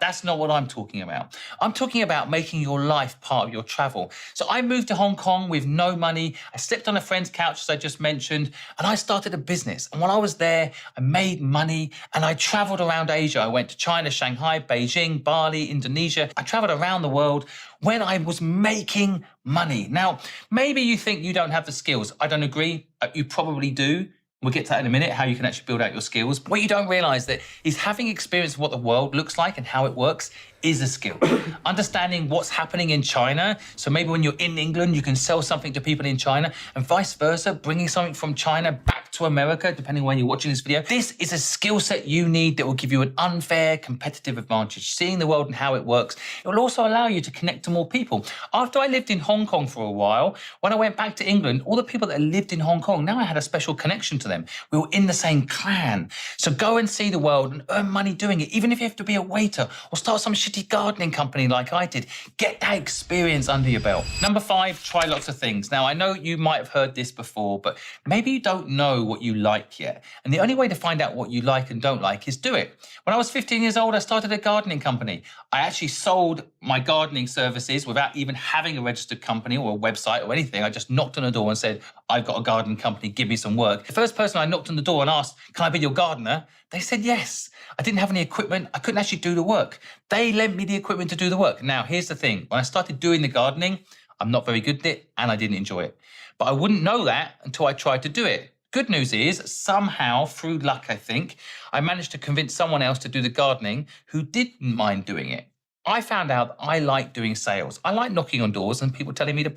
That's not what I'm talking about. I'm talking about making your life part of your travel. So I moved to Hong Kong with no money. I slept on a friend's couch, as I just mentioned, and I started a business. And while I was there, I made money and I traveled around Asia. I went to China, Shanghai, Beijing, Bali, Indonesia. I traveled around the world when I was making money. Now, maybe you think you don't have the skills. I don't agree. You probably do. We'll get to that in a minute, how you can actually build out your skills. What you don't realize that is having experience of what the world looks like and how it works is a skill. Understanding what's happening in China. So maybe when you're in England, you can sell something to people in China and vice versa, bringing something from China back to America, depending on when you're watching this video. This is a skill set you need that will give you an unfair competitive advantage. Seeing the world and how it works. It will also allow you to connect to more people. After I lived in Hong Kong for a while, when I went back to England, all the people that lived in Hong Kong, now I had a special connection to them. We were in the same clan. So go and see the world and earn money doing it, even if you have to be a waiter or start some shitty gardening company like I did. Get that experience under your belt. Number 5, try lots of things. Now, I know you might have heard this before, but maybe you don't know what you like yet. And the only way to find out what you like and don't like is do it. When I was 15 years old, I started a gardening company. I actually sold my gardening services without even having a registered company or a website or anything. I just knocked on a door and said, I've got a garden company, give me some work. The first person I knocked on the door and asked, can I be your gardener? They said yes. I didn't have any equipment. I couldn't actually do the work. They lent me the equipment to do the work. Now, here's the thing. When I started doing the gardening, I'm not very good at it and I didn't enjoy it. But I wouldn't know that until I tried to do it. Good news is, somehow, through luck, I think, I managed to convince someone else to do the gardening who didn't mind doing it. I found out that I like doing sales. I like knocking on doors and people telling me to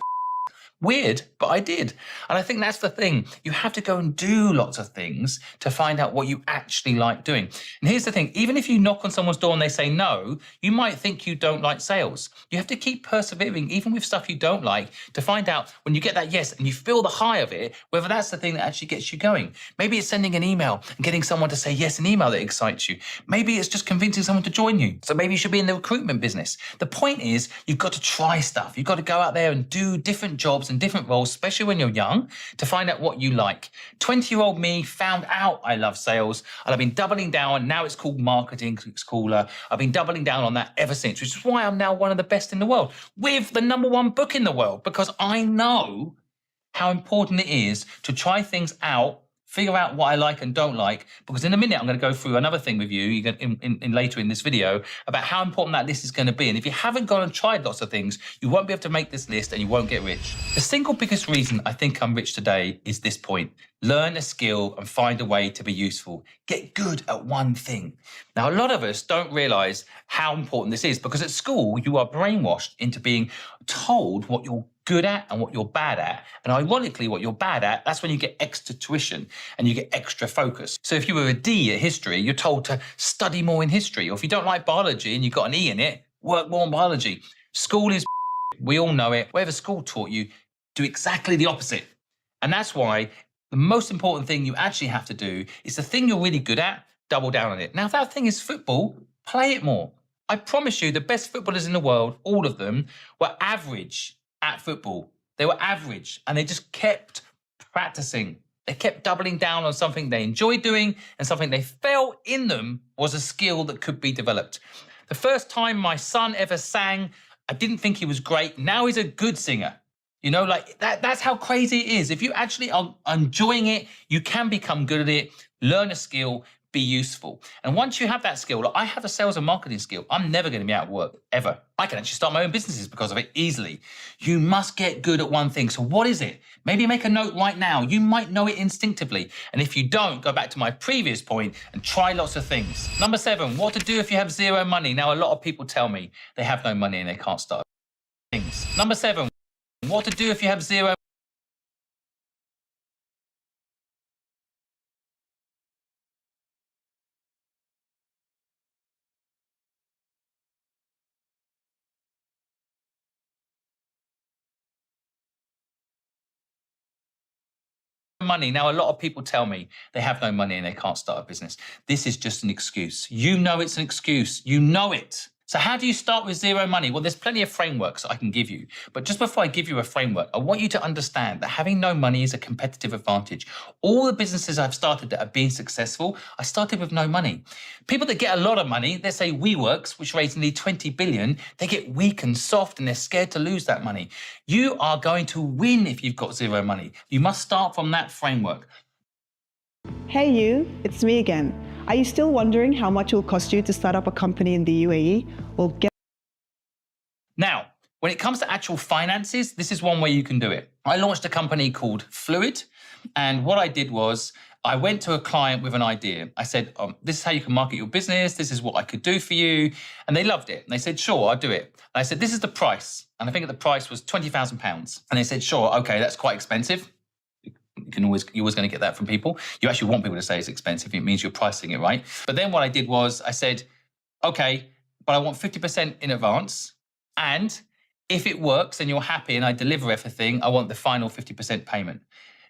weird, but I did. And I think that's the thing. You have to go and do lots of things to find out what you actually like doing. And here's the thing, even if you knock on someone's door and they say no, you might think you don't like sales. You have to keep persevering, even with stuff you don't like, to find out when you get that yes and you feel the high of it, whether that's the thing that actually gets you going. Maybe it's sending an email and getting someone to say yes in email that excites you. Maybe it's just convincing someone to join you. So maybe you should be in the recruitment business. The point is, you've got to try stuff. You've got to go out there and do different jobs and different roles, especially when you're young, to find out what you like. 20-year-old me found out I love sales, and I've been doubling down. Now it's called marketing, it's cooler. I've been doubling down on that ever since, which is why I'm now one of the best in the world, with the #1 book in the world, because I know how important it is to try things out, figure out what I like and don't like, because in a minute I'm going to go through another thing with you later in this video about how important that list is going to be. And if you haven't gone and tried lots of things, you won't be able to make this list and you won't get rich. The single biggest reason I think I'm rich today is this point. Learn a skill and find a way to be useful. Get good at one thing. Now, a lot of us don't realize how important this is, because at school you are brainwashed into being told what you're good at and what you're bad at. And ironically, what you're bad at, that's when you get extra tuition and you get extra focus. So if you were a D at history, you're told to study more in history. Or if you don't like biology and you've got an E in it, work more on biology. School is we all know it. Whatever school taught you, do exactly the opposite. And that's why the most important thing you actually have to do is the thing you're really good at, double down on it. Now, if that thing is football, play it more. I promise you, the best footballers in the world, all of them, were average at football. They were average and they just kept practicing. They kept doubling down on something they enjoyed doing and something they felt in them was a skill that could be developed. The first time my son ever sang, I didn't think he was great. Now he's a good singer. You know, like that's how crazy it is. If you actually are enjoying it, you can become good at it, learn a skill, be useful. And once you have that skill, like I have a sales and marketing skill, I'm never going to be out of work, ever. I can actually start my own businesses because of it easily. You must get good at one thing. So what is it? Maybe make a note right now. You might know it instinctively. And if you don't, go back to my previous point and try lots of things. Number 7, what to do if you have zero money. Now, a lot of people tell me they have no money and they can't start things. Number 7. What to do if you have zero money. Now, a lot of people tell me they have no money and they can't start a business. This is just an excuse. You know it's an excuse. You know it. So how do you start with zero money? Well, there's plenty of frameworks I can give you. But just before I give you a framework, I want you to understand that having no money is a competitive advantage. All the businesses I've started that have been successful, I started with no money. People that get a lot of money, let's say WeWorks, which raised nearly 20 billion, they get weak and soft and they're scared to lose that money. You are going to win if you've got zero money. You must start from that framework. Hey you, it's me again. Are you still wondering how much it will cost you to start up a company in the UAE? Well, get Now, when it comes to actual finances, this is one way you can do it. I launched a company called Fluid, and what I did was I went to a client with an idea. I said, this is how you can market your business. This is what I could do for you. And they loved it. And they said, sure, I'll do it. And I said, this is the price. And I think the price was £20,000. And they said, sure, okay, that's quite expensive. You're always going to get that from people. You actually want people to say it's expensive. It means you're pricing it right. But then what I did was I said, okay, but I want 50% in advance. And if it works and you're happy and I deliver everything, I want the final 50% payment.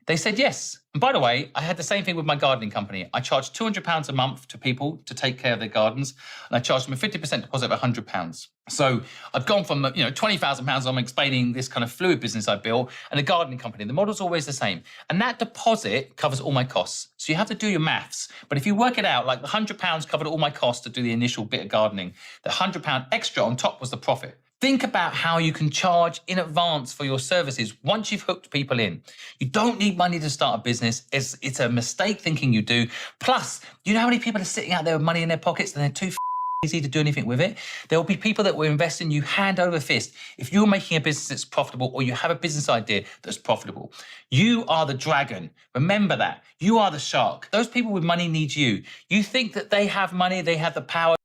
They said yes. And by the way, I had the same thing with my gardening company. I charged £200 a month to people to take care of their gardens, and I charged them a 50% deposit of £100. So I've gone from £20,000. I'm explaining this kind of fluid business I built and a gardening company. The model's always the same, and that deposit covers all my costs. So you have to do your maths. But if you work it out, like the £100 covered all my costs to do the initial bit of gardening, the £100 extra on top was the profit. Think about how you can charge in advance for your services once you've hooked people in. You don't need money to start a business. It's a mistake thinking you do. Plus, you know how many people are sitting out there with money in their pockets and they're too easy to do anything with it? There will be people that will invest in you hand over fist. If you're making a business that's profitable or you have a business idea that's profitable, you are the dragon. Remember that. You are the shark. Those people with money need you. You think that they have money, they have the power.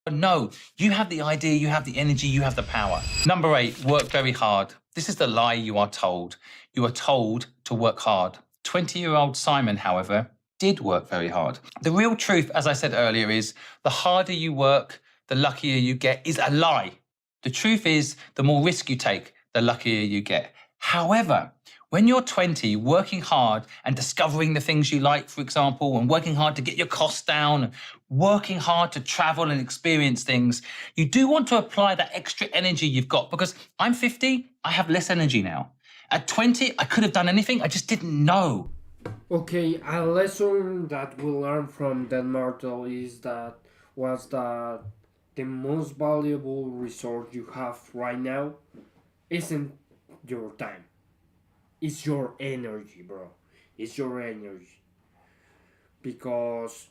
No, you have the idea, you have the energy, you have the power. Number 8, work very hard. This is the lie you are told. You are told to work hard. 20-year-old Simon, however, did work very hard. The real truth, as I said earlier, is the harder you work, the luckier you get, is a lie. The truth is, the more risk you take, the luckier you get. However, when you're 20, working hard and discovering the things you like, for example, and working hard to get your costs down, working hard to travel and experience things, you do want to apply that extra energy you've got, because I'm 50, I have less energy now. At 20, I could have done anything, I just didn't know. Okay, a lesson that we learned from that mortal was that the most valuable resource you have right now isn't your time. It's your energy, bro. It's your energy. Because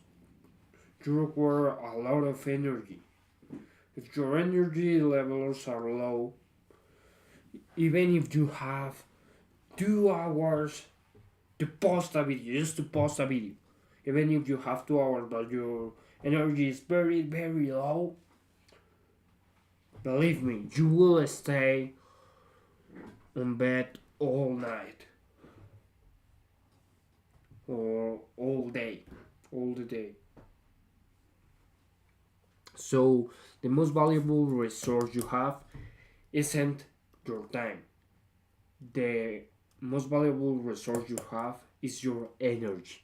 you require a lot of energy. If your energy levels are low, even if you have 2 hours to post a video, just to post a video, even if you have 2 hours but your energy is very, very low, believe me, you will stay on bed all night or all day, all the day. So the most valuable resource you have isn't your time. The most valuable resource you have is your energy.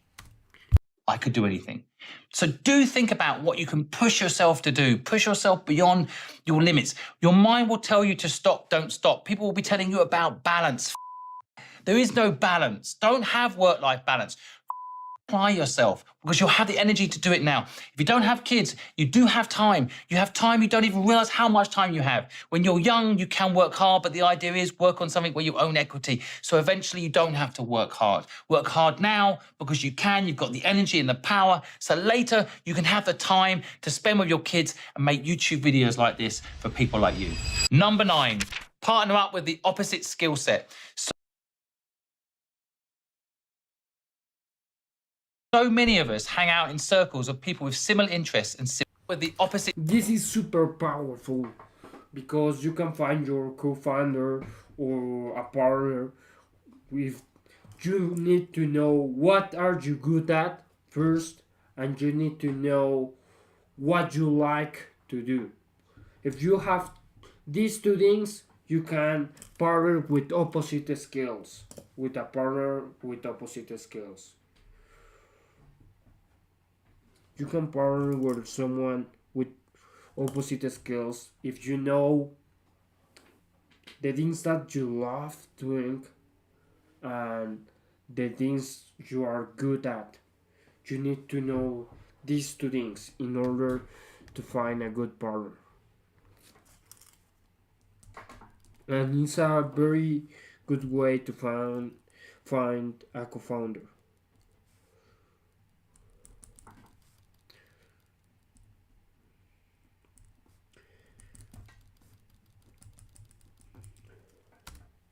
I could do anything. So do think about what you can push yourself to do. Push yourself beyond your limits. Your mind will tell you to stop, don't stop. People will be telling you about balance. There is no balance. Don't have work-life balance. Apply yourself, because you'll have the energy to do it now. If you don't have kids, you do have time. You have time, you don't even realize how much time you have. When you're young, you can work hard, but the idea is work on something where you own equity. So eventually you don't have to work hard. Work hard now because you can, you've got the energy and the power. So later you can have the time to spend with your kids and make YouTube videos like this for people like you. Number 9, partner up with the opposite skill set. So many of us hang out in circles of people with similar interests and with the opposite. This is super powerful because you can find your co-founder or a partner, with you need to know what are you good at first, and you need to know what you like to do. If you have these two things, you can partner with opposite skills, with a partner with opposite skills. You can partner with someone with opposite skills if you know the things that you love doing and the things you are good at. You need to know these two things in order to find a good partner. And it's a very good way to find a co-founder.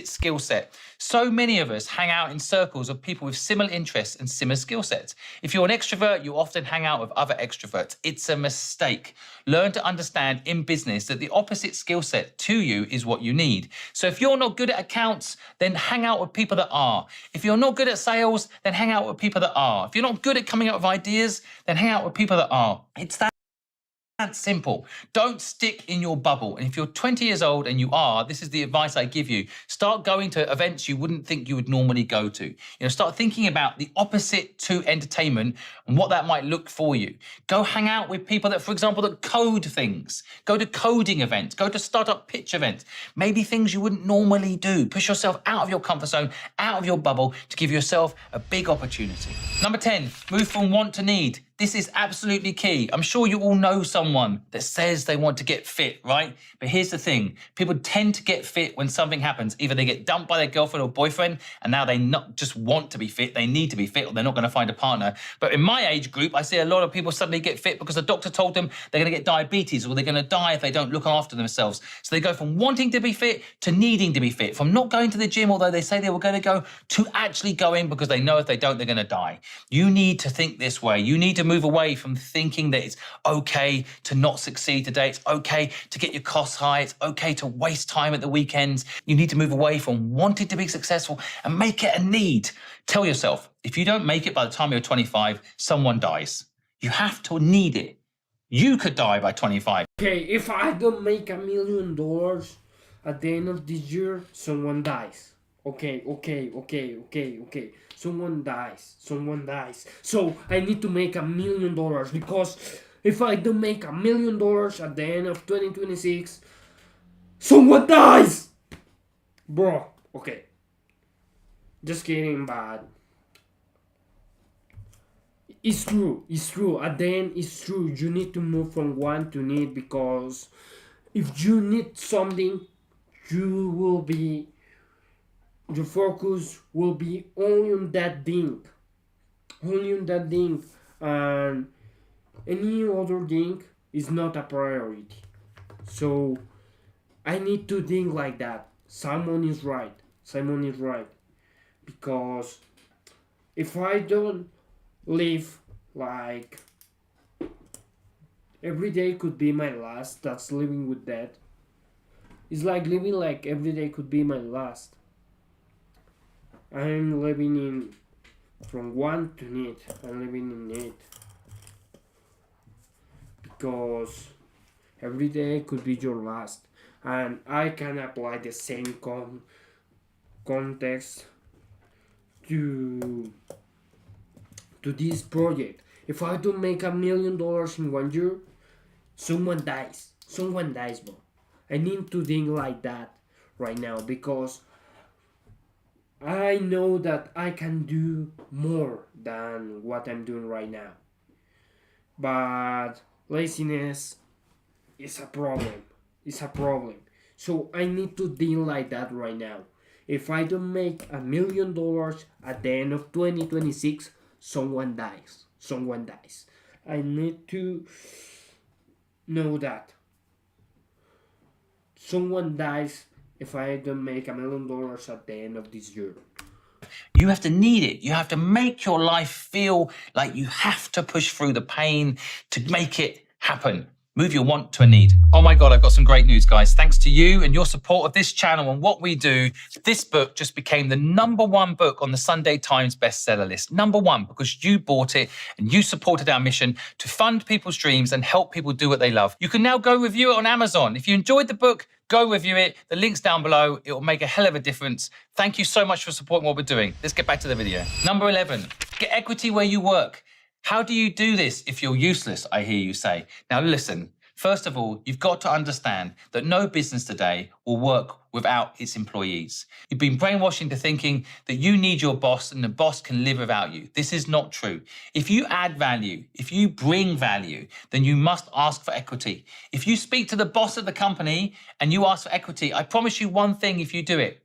Skill set. So many of us hang out in circles of people with similar interests and similar skill sets. If you're an extrovert, you often hang out with other extroverts. It's a mistake. Learn to understand in business that the opposite skill set to you is what you need. So if you're not good at accounts, then hang out with people that are. If you're not good at sales, then hang out with people that are. If you're not good at coming up with ideas, then hang out with people that are. It's that simple. Don't stick in your bubble. And if you're 20 years old and you are, this is the advice I give you. Start going to events you wouldn't think you would normally go to. Start thinking about the opposite to entertainment and what that might look for you. Go hang out with people that, for example, that code things. Go to coding events. Go to startup pitch events. Maybe things you wouldn't normally do. Push yourself out of your comfort zone, out of your bubble to give yourself a big opportunity. Number 10, move from want to need. This is absolutely key. I'm sure you all know someone that says they want to get fit, right? But here's the thing. People tend to get fit when something happens. Either they get dumped by their girlfriend or boyfriend, and now they not just want to be fit, they need to be fit, or they're not going to find a partner. But in my age group, I see a lot of people suddenly get fit because the doctor told them they're going to get diabetes or they're going to die if they don't look after themselves. So they go from wanting to be fit to needing to be fit, from not going to the gym, although they say they were going to go, to actually going because they know if they don't, they're going to die. You need to think this way. You need to move away from thinking that it's okay to not succeed today. It's okay to get your costs high. It's okay to waste time at the weekends. You need to move away from wanting to be successful and make it a need. Tell yourself, if you don't make it by the time you're 25, someone dies. You have to need it. You could die by 25. Okay, if I don't make $1 million at the end of this year, someone dies. Okay. Someone dies. So I need to make $1 million, because if I don't make $1 million at the end of 2026, someone dies! Bro, okay. Just kidding, but it's true. At the end, it's true. You need to move from want to need, because if you need something, your focus will be only on that thing, and any other thing is not a priority. So I need to think like that. Simon is right, because if I don't live like every day could be my last, that's living with that. It's like living like every day could be my last. I'm living in from want to need. I'm living in need, because every day could be your last, and I can apply the same context to this project. If I don't make $1 million in 1 year, someone dies, bro. I need to think like that right now, because I know that I can do more than what I'm doing right now. But laziness is a problem. So I need to deal like that right now. If I don't make $1 million at the end of 2026, someone dies. I need to know that someone dies if I don't make $1 million at the end of this year. You have to need it. You have to make your life feel like you have to push through the pain to make it happen. Move your want to a need. Oh my God, I've got some great news, guys. Thanks to you and your support of this channel and what we do, this book just became the #1 book on the Sunday Times bestseller list. #1, because you bought it and you supported our mission to fund people's dreams and help people do what they love. You can now go review it on Amazon. If you enjoyed the book, go review it. The link's down below. It will make a hell of a difference. Thank you so much for supporting what we're doing. Let's get back to the video. Number 11, get equity where you work. How do you do this if you're useless, I hear you say? Now listen, first of all, you've got to understand that no business today will work without its employees. You've been brainwashed into thinking that you need your boss and the boss can live without you. This is not true. If you add value, if you bring value, then you must ask for equity. If you speak to the boss of the company and you ask for equity, I promise you one thing if you do it.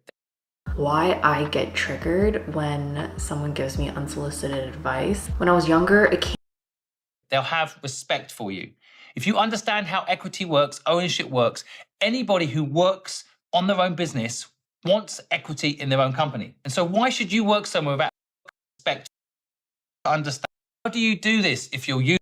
Why I get triggered when someone gives me unsolicited advice. When I was younger, They'll have respect for you. If you understand how equity works, ownership works, anybody who works on their own business wants equity in their own company. And so why should you work somewhere without respect to understand? How do you do this if you're useless?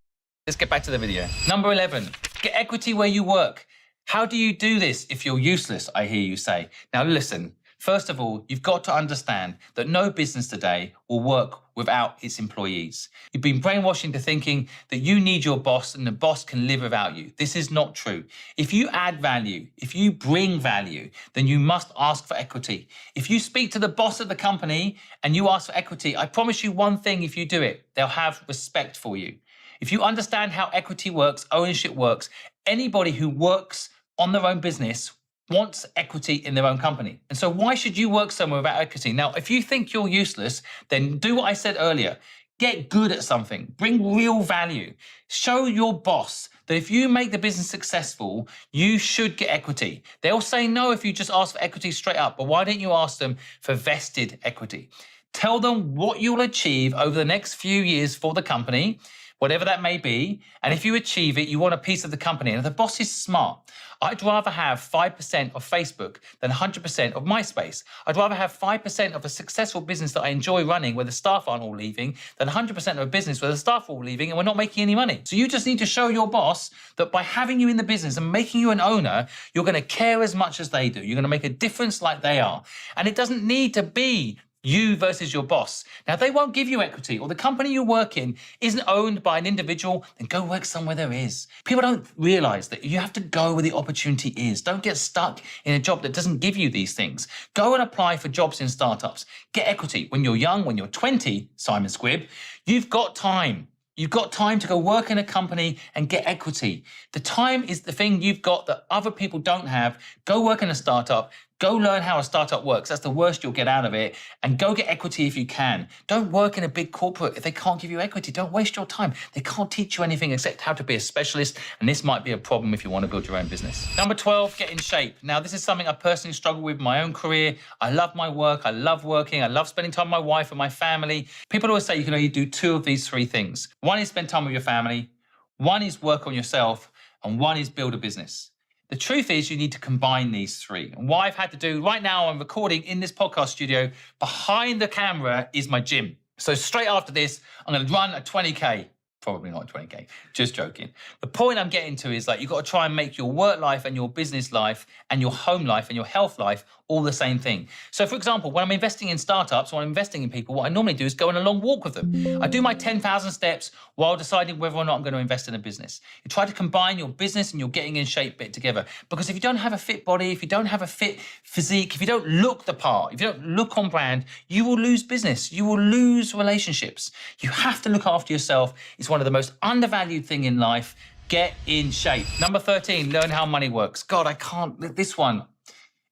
Let's get back to the video. Number 11, get equity where you work. How do you do this if you're useless, I hear you say? Now listen, first of all, you've got to understand that no business today will work without its employees. You've been brainwashed into thinking that you need your boss and the boss can live without you. This is not true. If you add value, if you bring value, then you must ask for equity. If you speak to the boss of the company and you ask for equity, I promise you one thing if you do it, they'll have respect for you. If you understand how equity works, ownership works, anybody who works on their own business wants equity in their own company. And so why should you work somewhere without equity? Now, if you think you're useless, then do what I said earlier. Get good at something, bring real value. Show your boss that if you make the business successful, you should get equity. They'll say no if you just ask for equity straight up, but why don't you ask them for vested equity? Tell them what you'll achieve over the next few years for the company, whatever that may be. And if you achieve it, you want a piece of the company. And if the boss is smart, I'd rather have 5% of Facebook than 100% of MySpace. I'd rather have 5% of a successful business that I enjoy running where the staff aren't all leaving than 100% of a business where the staff are all leaving and we're not making any money. So you just need to show your boss that by having you in the business and making you an owner, you're going to care as much as they do. You're going to make a difference like they are. And it doesn't need to be you versus your boss. Now, they won't give you equity, or the company you work in isn't owned by an individual, then go work somewhere there is. People don't realize that you have to go where the opportunity is. Don't get stuck in a job that doesn't give you these things. Go and apply for jobs in startups. Get equity. When you're young, when you're 20, Simon Squibb, you've got time. You've got time to go work in a company and get equity. The time is the thing you've got that other people don't have. Go work in a startup. Go learn how a startup works. That's the worst you'll get out of it. And go get equity if you can. Don't work in a big corporate if they can't give you equity. Don't waste your time. They can't teach you anything except how to be a specialist. And this might be a problem if you want to build your own business. Number 12, get in shape. Now, this is something I personally struggle with in my own career. I love my work. I love working. I love spending time with my wife and my family. People always say you can only do 2 of these 3 things. One is spend time with your family. One is work on yourself. And one is build a business. The truth is you need to combine these 3. And what I've had to do right now, I'm recording in this podcast studio. Behind the camera is my gym. So straight after this, I'm going to run a 20K. Probably not 20K, just joking. The point I'm getting to is like, you've got to try and make your work life and your business life and your home life and your health life all the same thing. So for example, when I'm investing in startups, when I'm investing in people, what I normally do is go on a long walk with them. I do my 10,000 steps while deciding whether or not I'm going to invest in a business. You try to combine your business and your getting in shape bit together. Because if you don't have a fit body, if you don't have a fit physique, if you don't look the part, if you don't look on brand, you will lose business. You will lose relationships. You have to look after yourself. It's one of the most undervalued thing in life. Get in shape. Number 13, learn how money works. God, I can't, this one.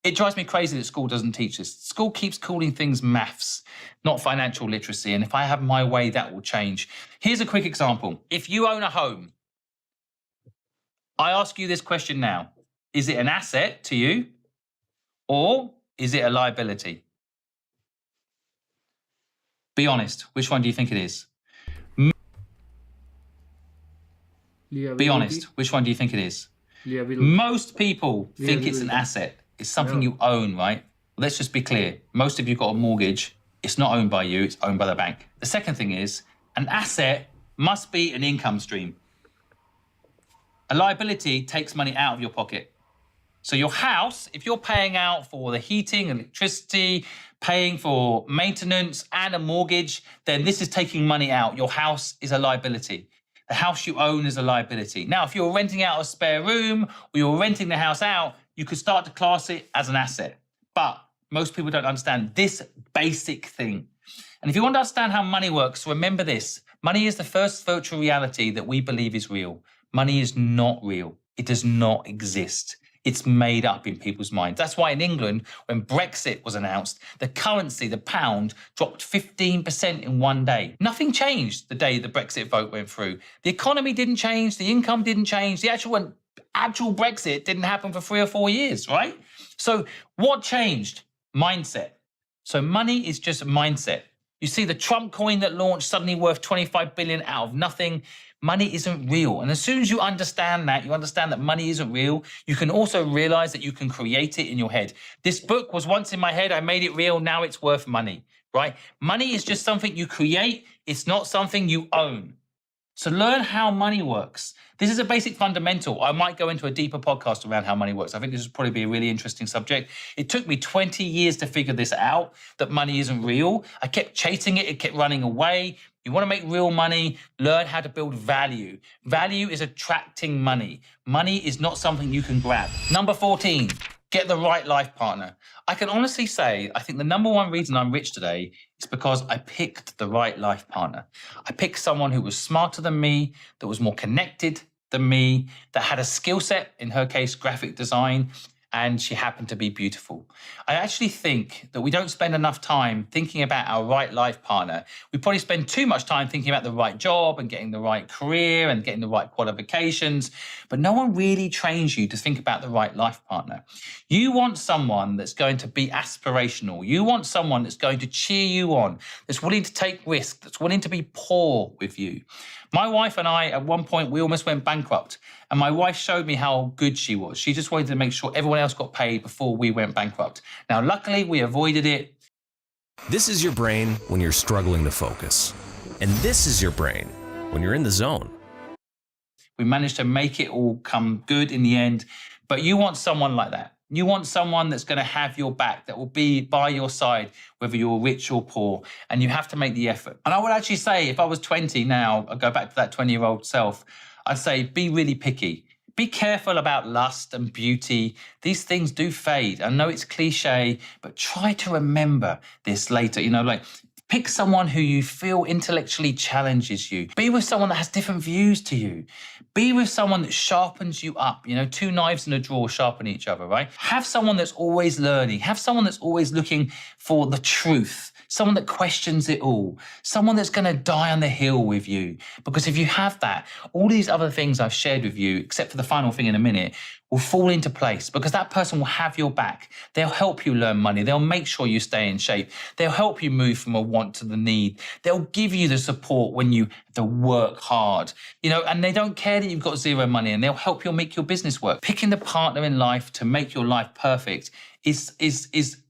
It drives me crazy that school doesn't teach this. School keeps calling things maths, not financial literacy. And if I have my way, that will change. Here's a quick example. If you own a home, I ask you this question now. Is it an asset to you or is it a liability? Be honest. Which one do you think it is? Be honest. Which one do you think it is? Most people think it's an asset. It's something you own, right? Let's just be clear. Most of you got a mortgage. It's not owned by you. It's owned by the bank. The second thing is an asset must be an income stream. A liability takes money out of your pocket. So your house, if you're paying out for the heating, electricity, paying for maintenance and a mortgage, then this is taking money out. Your house is a liability. The house you own is a liability. Now, if you're renting out a spare room or you're renting the house out, you could start to class it as an asset. But most people don't understand this basic thing. And if you want to understand how money works, remember this. Money is the first virtual reality that we believe is real. Money is not real. It does not exist. It's made up in people's minds. That's why in England, when Brexit was announced, the currency, the pound, dropped 15% in one day. Nothing changed the day the Brexit vote went through. The economy didn't change, the income didn't change, the actual Brexit didn't happen for 3 or 4 years, right? So what changed? Mindset. So money is just a mindset. You see the Trump coin that launched suddenly worth 25 billion out of nothing. Money isn't real. And as soon as you understand that money isn't real, you can also realize that you can create it in your head. This book was once in my head. I made it real. Now it's worth money, right? Money is just something you create. It's not something you own. So learn how money works. This is a basic fundamental. I might go into a deeper podcast around how money works. I think this would probably be a really interesting subject. It took me 20 years to figure this out, that money isn't real. I kept chasing it. It kept running away. You want to make real money, learn how to build value. Value is attracting money. Money is not something you can grab. Number 14, get the right life partner. I can honestly say, I think the number one reason I'm rich today is because I picked the right life partner. I picked someone who was smarter than me, that was more connected than me, that had a skill set, in her case, graphic design, and she happened to be beautiful. I actually think that we don't spend enough time thinking about our right life partner. We probably spend too much time thinking about the right job and getting the right career and getting the right qualifications, but no one really trains you to think about the right life partner. You want someone that's going to be aspirational. You want someone that's going to cheer you on, that's willing to take risks, that's willing to be poor with you. My wife and I, at one point, we almost went bankrupt. And my wife showed me how good she was. She just wanted to make sure everyone else got paid before we went bankrupt. Now, luckily, we avoided it. This is your brain when you're struggling to focus. And this is your brain when you're in the zone. We managed to make it all come good in the end. But you want someone like that. You want someone that's going to have your back, that will be by your side, whether you're rich or poor, and you have to make the effort. And I would actually say, if I was 20 now, I'd go back to that 20-year-old self, I'd say be really picky. Be careful about lust and beauty. These things do fade. I know it's cliche, but try to remember this later. Pick someone who you feel intellectually challenges you. Be with someone that has different views to you. Be with someone that sharpens you up. Two knives in a drawer sharpen each other, right? Have someone that's always learning. Have someone that's always looking for the truth. Someone that questions it all. Someone that's going to die on the hill with you. Because if you have that, all these other things I've shared with you, except for the final thing in a minute, will fall into place because that person will have your back. They'll help you learn money. They'll make sure you stay in shape. They'll help you move from a want to the need. They'll give you the support when you have to work hard, and they don't care that you've got zero money, and they'll help you make your business work. Picking the partner in life to make your life perfect is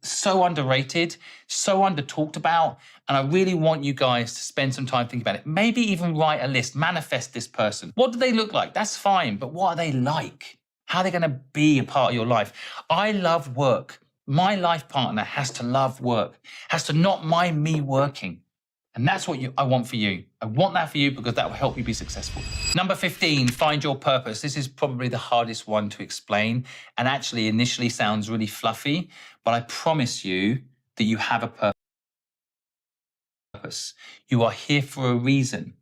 so underrated, so under talked about. And I really want you guys to spend some time thinking about it. Maybe even write a list, manifest this person. What do they look like? That's fine, but what are they like? How are they going to be a part of your life? I love work. My life partner has to love work, has to not mind me working. And that's what I want for you. I want that for you because that will help you be successful. Number 15, find your purpose. This is probably the hardest one to explain and actually initially sounds really fluffy, but I promise you that you have a purpose. You are here for a reason.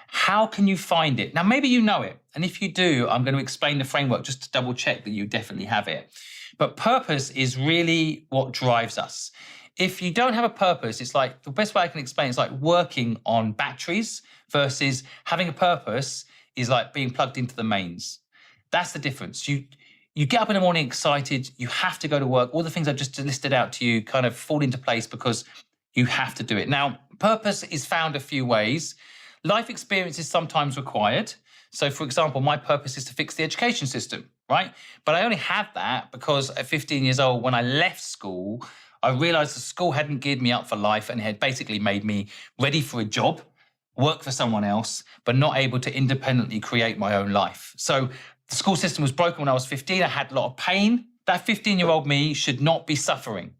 How can you find it? Now, maybe you know it. And if you do, I'm going to explain the framework just to double check that you definitely have it. But purpose is really what drives us. If you don't have a purpose, it's like, the best way I can explain, it's like working on batteries versus having a purpose is like being plugged into the mains. That's the difference. You get up in the morning excited, you have to go to work. All the things I've just listed out to you kind of fall into place because you have to do it. Now, purpose is found a few ways. Life experience is sometimes required. So, for example, my purpose is to fix the education system, right? But I only had that because at 15 years old, when I left school, I realized the school hadn't geared me up for life and had basically made me ready for a job, work for someone else, but not able to independently create my own life. So The school system was broken when I was 15. I had a lot of pain. That 15-year-old me should not be suffering.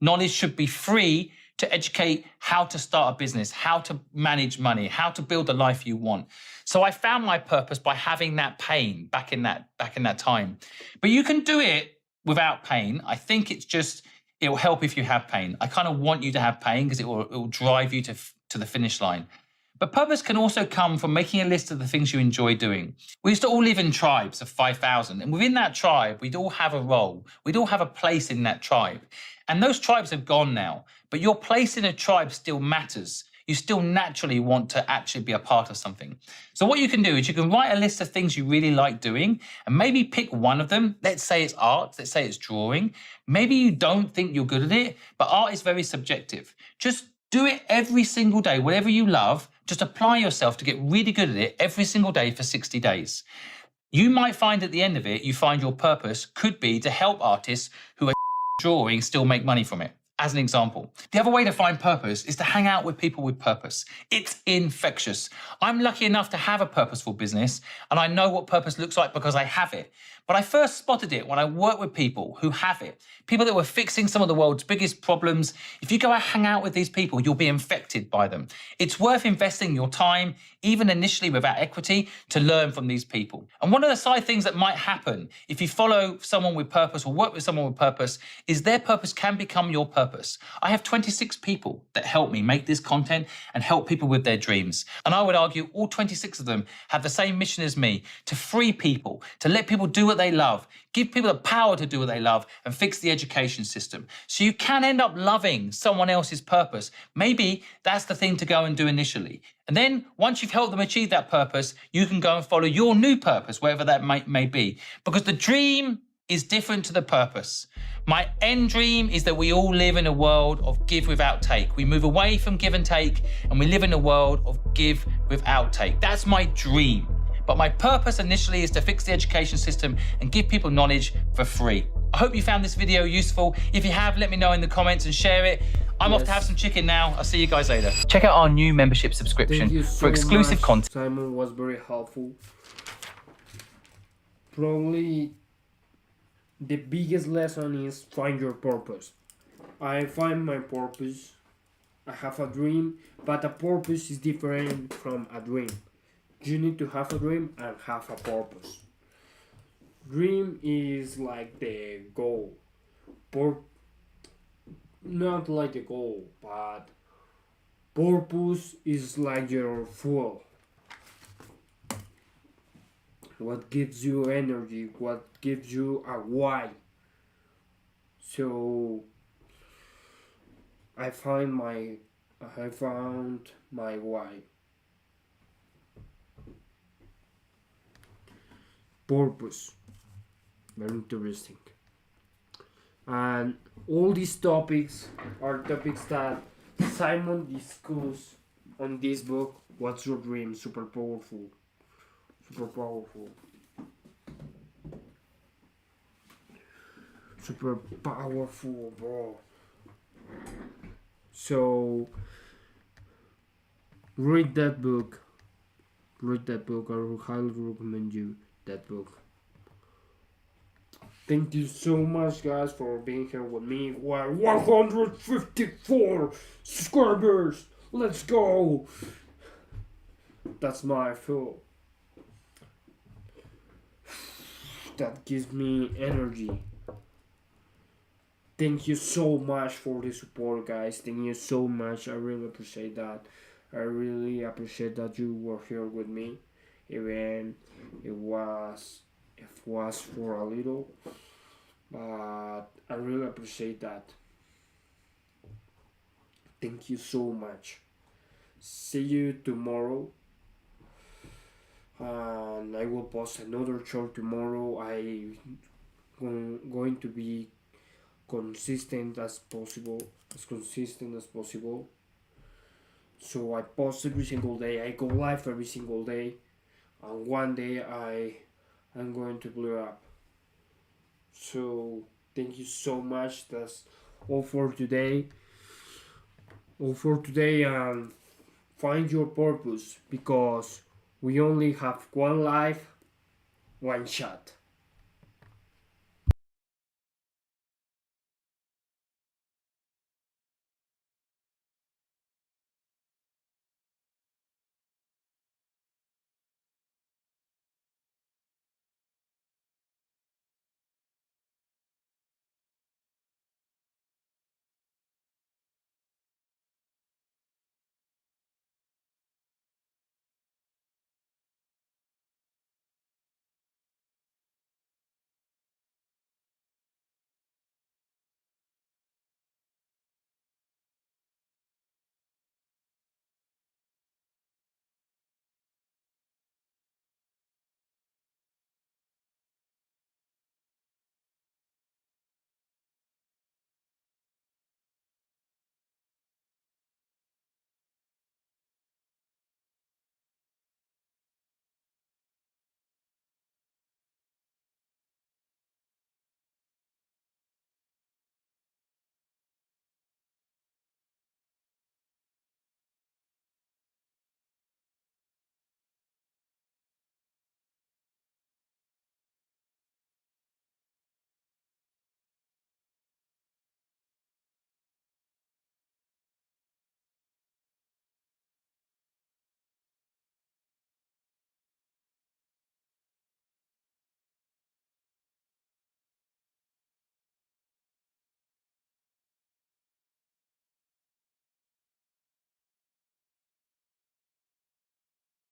Knowledge should be free to educate how to start a business, how to manage money, how to build the life you want. So I found my purpose by having that pain back in that time. But you can do it without pain. I think it'll help if you have pain. I kind of want you to have pain because it will drive you to the finish line. But purpose can also come from making a list of the things you enjoy doing. We used to all live in tribes of 5,000. And within that tribe, we'd all have a role. We'd all have a place in that tribe. And those tribes have gone now. But your place in a tribe still matters. You still naturally want to actually be a part of something. So what you can do is you can write a list of things you really like doing and maybe pick one of them. Let's say it's art. Let's say it's drawing. Maybe you don't think you're good at it, but art is very subjective. Just do it every single day, whatever you love. Just apply yourself to get really good at it every single day for 60 days. You might find at the end of it, you find your purpose could be to help artists who are drawing still make money from it. As an example, the other way to find purpose is to hang out with people with purpose. It's infectious. I'm lucky enough to have a purposeful business, and I know what purpose looks like because I have it. But I first spotted it when I worked with people who have it, people that were fixing some of the world's biggest problems. If you go and hang out with these people, you'll be infected by them. It's worth investing your time, even initially without equity, to learn from these people. And one of the side things that might happen if you follow someone with purpose or work with someone with purpose is their purpose can become your purpose. I have 26 people that help me make this content and help people with their dreams. And I would argue all 26 of them have the same mission as me, to free people, to let people do what they love, give people the power to do what they love and fix the education system. So you can end up loving someone else's purpose. Maybe that's the thing to go and do initially. And then once you've helped them achieve that purpose, you can go and follow your new purpose, wherever that may be. Because the dream is different to the purpose. My end dream is that we all live in a world of give without take. We move away from give and take and we live in a world of give without take. That's my dream. But my purpose initially is to fix the education system and give people knowledge for free. I hope you found this video useful. If you have, let me know in the comments and share it. I'm off to have some chicken now. I'll see you guys later. Check out our new membership subscription for exclusive content. Simon was very helpful. Probably the biggest lesson is find your purpose. I find my purpose. I have a dream, but a purpose is different from a dream. You need to have a dream and have a purpose. Dream is like the goal. Not like the goal, but purpose is like your fuel. What gives you energy, what gives you a why. So I found my why. Purpose. Very interesting. And all these topics are topics that Simon discussed on this book, What's Your Dream? Super powerful. Super powerful. Super powerful, bro. So read that book. Read that book. I would highly recommend you that book. Thank you so much, guys, for being here with me. We're 154 subscribers. Let's go. That's my fuel. That gives me energy. Thank you so much for the support, guys. Thank you so much. I really appreciate that. I really appreciate that you were here with me, even it was for a little, but I really appreciate that. Thank you so much. See you tomorrow, and I will post another short tomorrow. I'm going to be consistent as possible. So I post every single day. I go live every single day, and one day I'm going to blow up. So thank you so much. That's all for today. And find your purpose, because we only have one life, one shot.